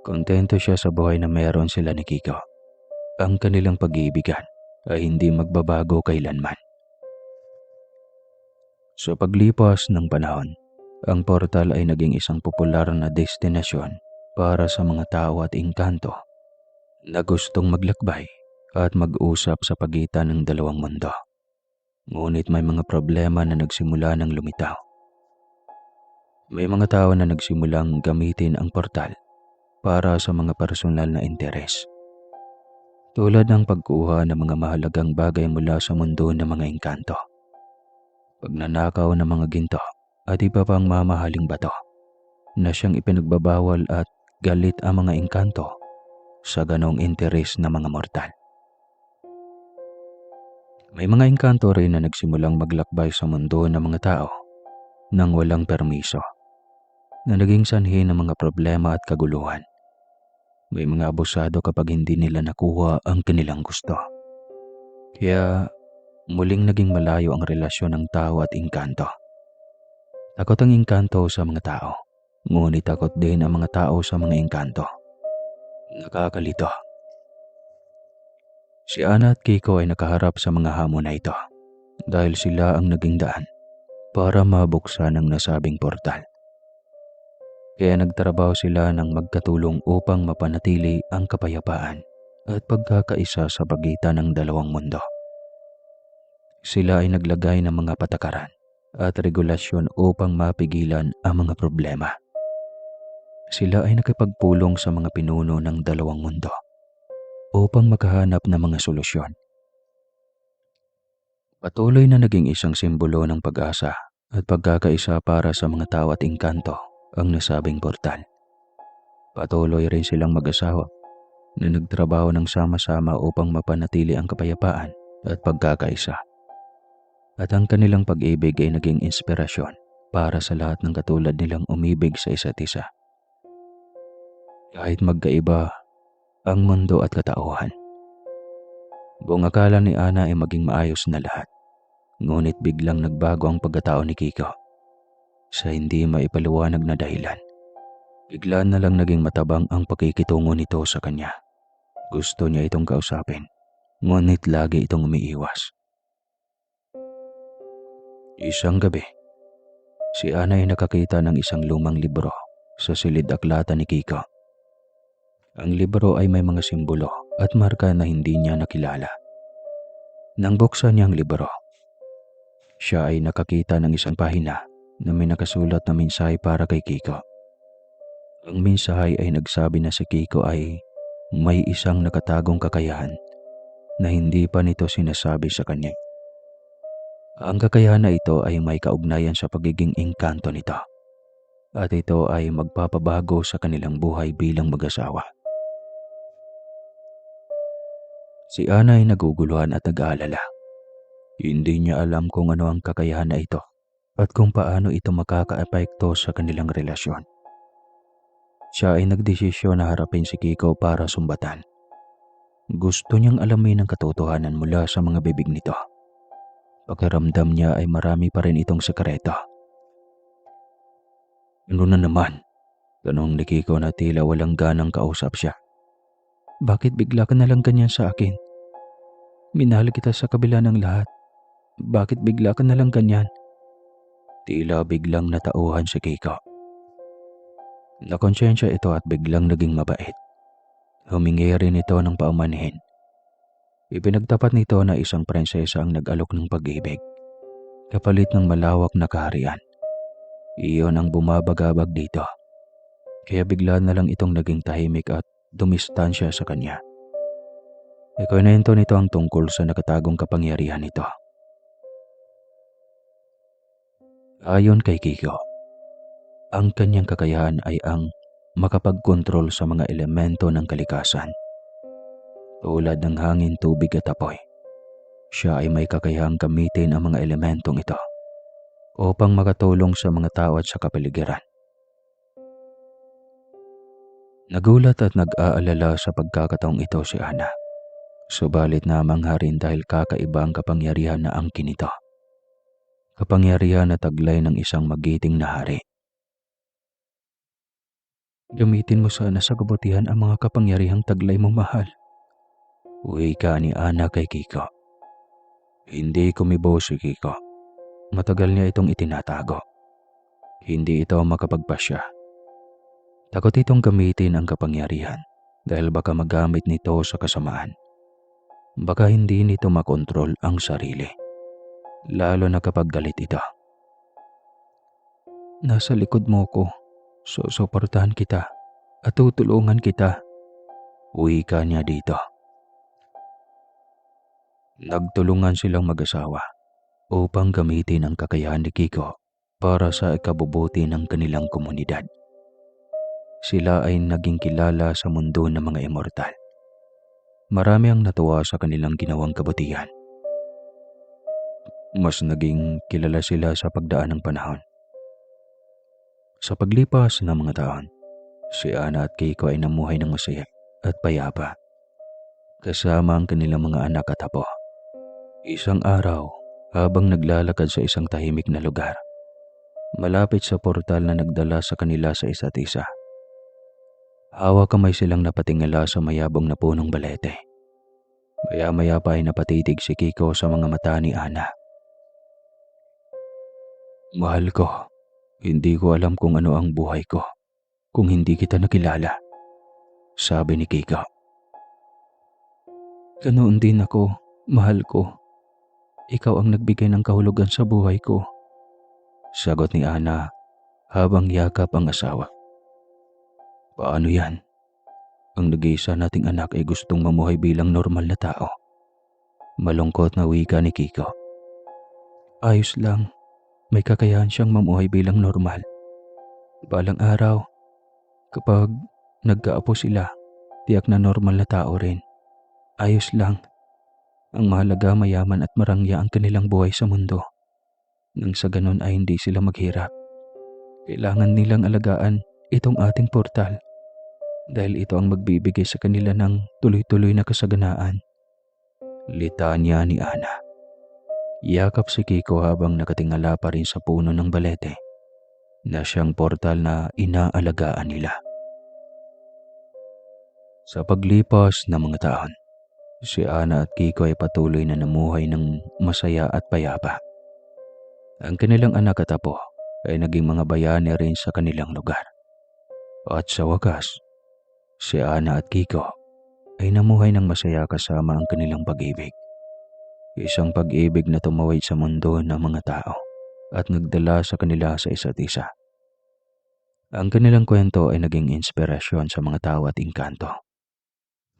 S1: Kontento siya sa buhay na meron sila ni Kiko. Ang kanilang pag-iibigan ay hindi magbabago kailanman. Sa paglipas ng panahon, ang portal ay naging isang popular na destinasyon para sa mga tao at engkanto na gustong maglakbay at mag-usap sa pagitan ng dalawang mundo. Ngunit may mga problema na nagsimula ng lumitaw. May mga tao na nagsimulang gamitin ang portal para sa mga personal na interes. Tulad ng pagkuha ng mga mahalagang bagay mula sa mundo ng mga engkanto, pagnanakaw ng mga ginto at iba pang mamahaling bato na siyang ipinagbabawal at galit ang mga engkanto sa ganong interes ng mga mortal. May mga engkanto rin na nagsimulang maglakbay sa mundo ng mga tao nang walang permiso, na naging sanhi ng mga problema at kaguluhan. May mga abusado kapag hindi nila nakuha ang kanilang gusto. Kaya muling naging malayo ang relasyon ng tao at engkanto. Takot ang engkanto sa mga tao, ngunit takot din ang mga tao sa mga engkanto. Nakakalito. Si Ana at Kiko ay nakaharap sa mga hamon na ito dahil sila ang naging daan para mabuksan ang nasabing portal. Kaya nagtrabaho sila ng magkatulong upang mapanatili ang kapayapaan at pagkakaisa sa pagitan ng dalawang mundo. Sila ay naglagay ng mga patakaran at regulasyon upang mapigilan ang mga problema. Sila ay nakipagpulong sa mga pinuno ng dalawang mundo upang makahanap ng mga solusyon. Patuloy na naging isang simbolo ng pag-asa at pagkakaisa para sa mga tao at engkanto ang nasabing portal. Patuloy rin silang mag-asawa na nagtrabaho ng sama-sama upang mapanatili ang kapayapaan at pagkakaisa. At ang kanilang pag-ibig ay naging inspirasyon para sa lahat ng katulad nilang umibig sa isa't isa. Kahit magkaiba ang mundo at katauhan. Buong akala ni Ana ay maging maayos na lahat. Ngunit biglang nagbago ang pagkatao ni Kiko. Sa hindi maipaliwanag na dahilan, bigla na lang naging matabang ang pakikitungo nito sa kanya. Gusto niya itong kausapin, ngunit lagi itong umiiwas. Isang gabi, si Ana ay nakakita ng isang lumang libro sa silid aklatan ni Kiko. Ang libro ay may mga simbolo at marka na hindi niya nakilala. Nang buksan niya ang libro, siya ay nakakita ng isang pahina na may nakasulat na mensahe para kay Kiko. Ang mensahe ay nagsabi na si Kiko ay may isang nakatagong kakayahan na hindi pa nito sinasabi sa kanya. Ang kakayahan na ito ay may kaugnayan sa pagiging engkanto nito at ito ay magpapabago sa kanilang buhay bilang mag-asawa. Si Ana ay naguguluhan at nag-aalala. Hindi niya alam kung ano ang kakayahan na ito at kung paano ito makakaapekto sa kanilang relasyon. Siya ay nagdesisyon na harapin si Kiko para sumbatan. Gusto niyang alamin ang katotohanan mula sa mga bibig nito. Pakiramdam niya ay marami pa rin itong sekreto. Ano na naman? Tanong ni Kiko na tila walang ganang kausap siya. Bakit bigla ka na lang ganyan sa akin? Minahal kita sa kabila ng lahat. Bakit bigla ka na lang ganyan? Tila biglang natauhan si Kiko. Nakonsensya ito at biglang naging mabait. Humingi rin ito ng paumanhin. Ipinagtapat nito na isang prinsesa ang nag-alok ng pag-ibig, kapalit ng malawak na kaharian. Iyon ang bumabagabag dito. Kaya bigla na lang itong naging tahimik at dumistansya sa kanya. Ikwento nito ang tungkol sa nakatagong kapangyarihan nito. Ayon kay Kiko, ang kanyang kakayahan ay ang makapagkontrol sa mga elemento ng kalikasan. Tulad ng hangin, tubig at apoy, siya ay may kakayahang gamitin ang mga elementong ito upang makatulong sa mga tao at sa kapaligiran. Nagulat at nag-aalala sa pagkakataong ito si Ana. Subalit namangha rin dahil kakaiba ang kapangyarihan na angkin nito. Kapangyarihan na taglay ng isang magiting na hari. Gamitin mo sana sa kabutihan ang mga kapangyarihang taglay mo, mahal. Wika ni Ana kay Kiko. Hindi kumibo si Kiko. Matagal niya itong itinatago. Hindi ito makapagpasya. Takot itong gamitin ang kapangyarihan dahil baka magamit nito sa kasamaan. Baka hindi nito makontrol ang sarili, lalo na kapag galit ito. Nasa likod mo ko, susuportahan kita at tutulungan kita. Wika niya dito. Nagtulungan silang mag-asawa upang gamitin ang kakayahan ni Kiko para sa ikabubuti ng kanilang komunidad. Sila ay naging kilala sa mundo ng mga immortal. Marami ang natuwa sa kanilang ginawang kabutihan. Mas naging kilala sila sa pagdaan ng panahon. Sa paglipas ng mga taon, si Ana at Kiko ay namuhay ng masaya at payapa kasama ang kanilang mga anak at apo. Isang araw, habang naglalakad sa isang tahimik na lugar, malapit sa portal na nagdala sa kanila sa isa't isa, hawak kamay silang napatingala sa mayabong na punong balete. Maya-maya pa ay napatitig si Kiko sa mga mata ni Ana. Mahal ko, hindi ko alam kung ano ang buhay ko kung hindi kita nakilala, sabi ni Kiko. Ganoon din ako, mahal ko. Ikaw ang nagbigay ng kahulugan sa buhay ko, sagot ni Ana habang yakap ang asawa. Paano yan? Ang nag-iisa nating anak ay gustong mamuhay bilang normal na tao. Malungkot na wika ni Kiko. Ayos lang, may kakayahan siyang mamuhay bilang normal. Balang araw, kapag nagkaapo sila, tiyak na normal na tao rin. Ayos lang. Ang mahalaga, mayaman at marangya ang kanilang buhay sa mundo. Nang sa ganun ay hindi sila maghirap. Kailangan nilang alagaan itong ating portal dahil ito ang magbibigay sa kanila ng tuloy-tuloy na kasaganaan. Litanya ni Ana. Yakap si Kiko habang nakatingala pa rin sa puno ng balete na siyang portal na inaalagaan nila. Sa paglipas ng mga taon, si Ana at Kiko ay patuloy na namuhay ng masaya at payapa. Ang kanilang anak at apo ay naging mga bayani rin sa kanilang lugar. At sa wakas, si Ana at Kiko ay namuhay ng masaya kasama ang kanilang pag-ibig. Isang pag-ibig na tumawid sa mundo ng mga tao at nagdala sa kanila sa isa't isa. Ang kanilang kwento ay naging inspirasyon sa mga tao at engkanto.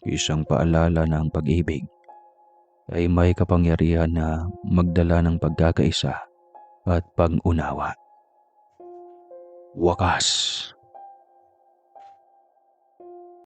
S1: Isang paalala na ang pag-ibig ay may kapangyarihan na magdala ng pagkakaisa at pag-unawa. Wakas.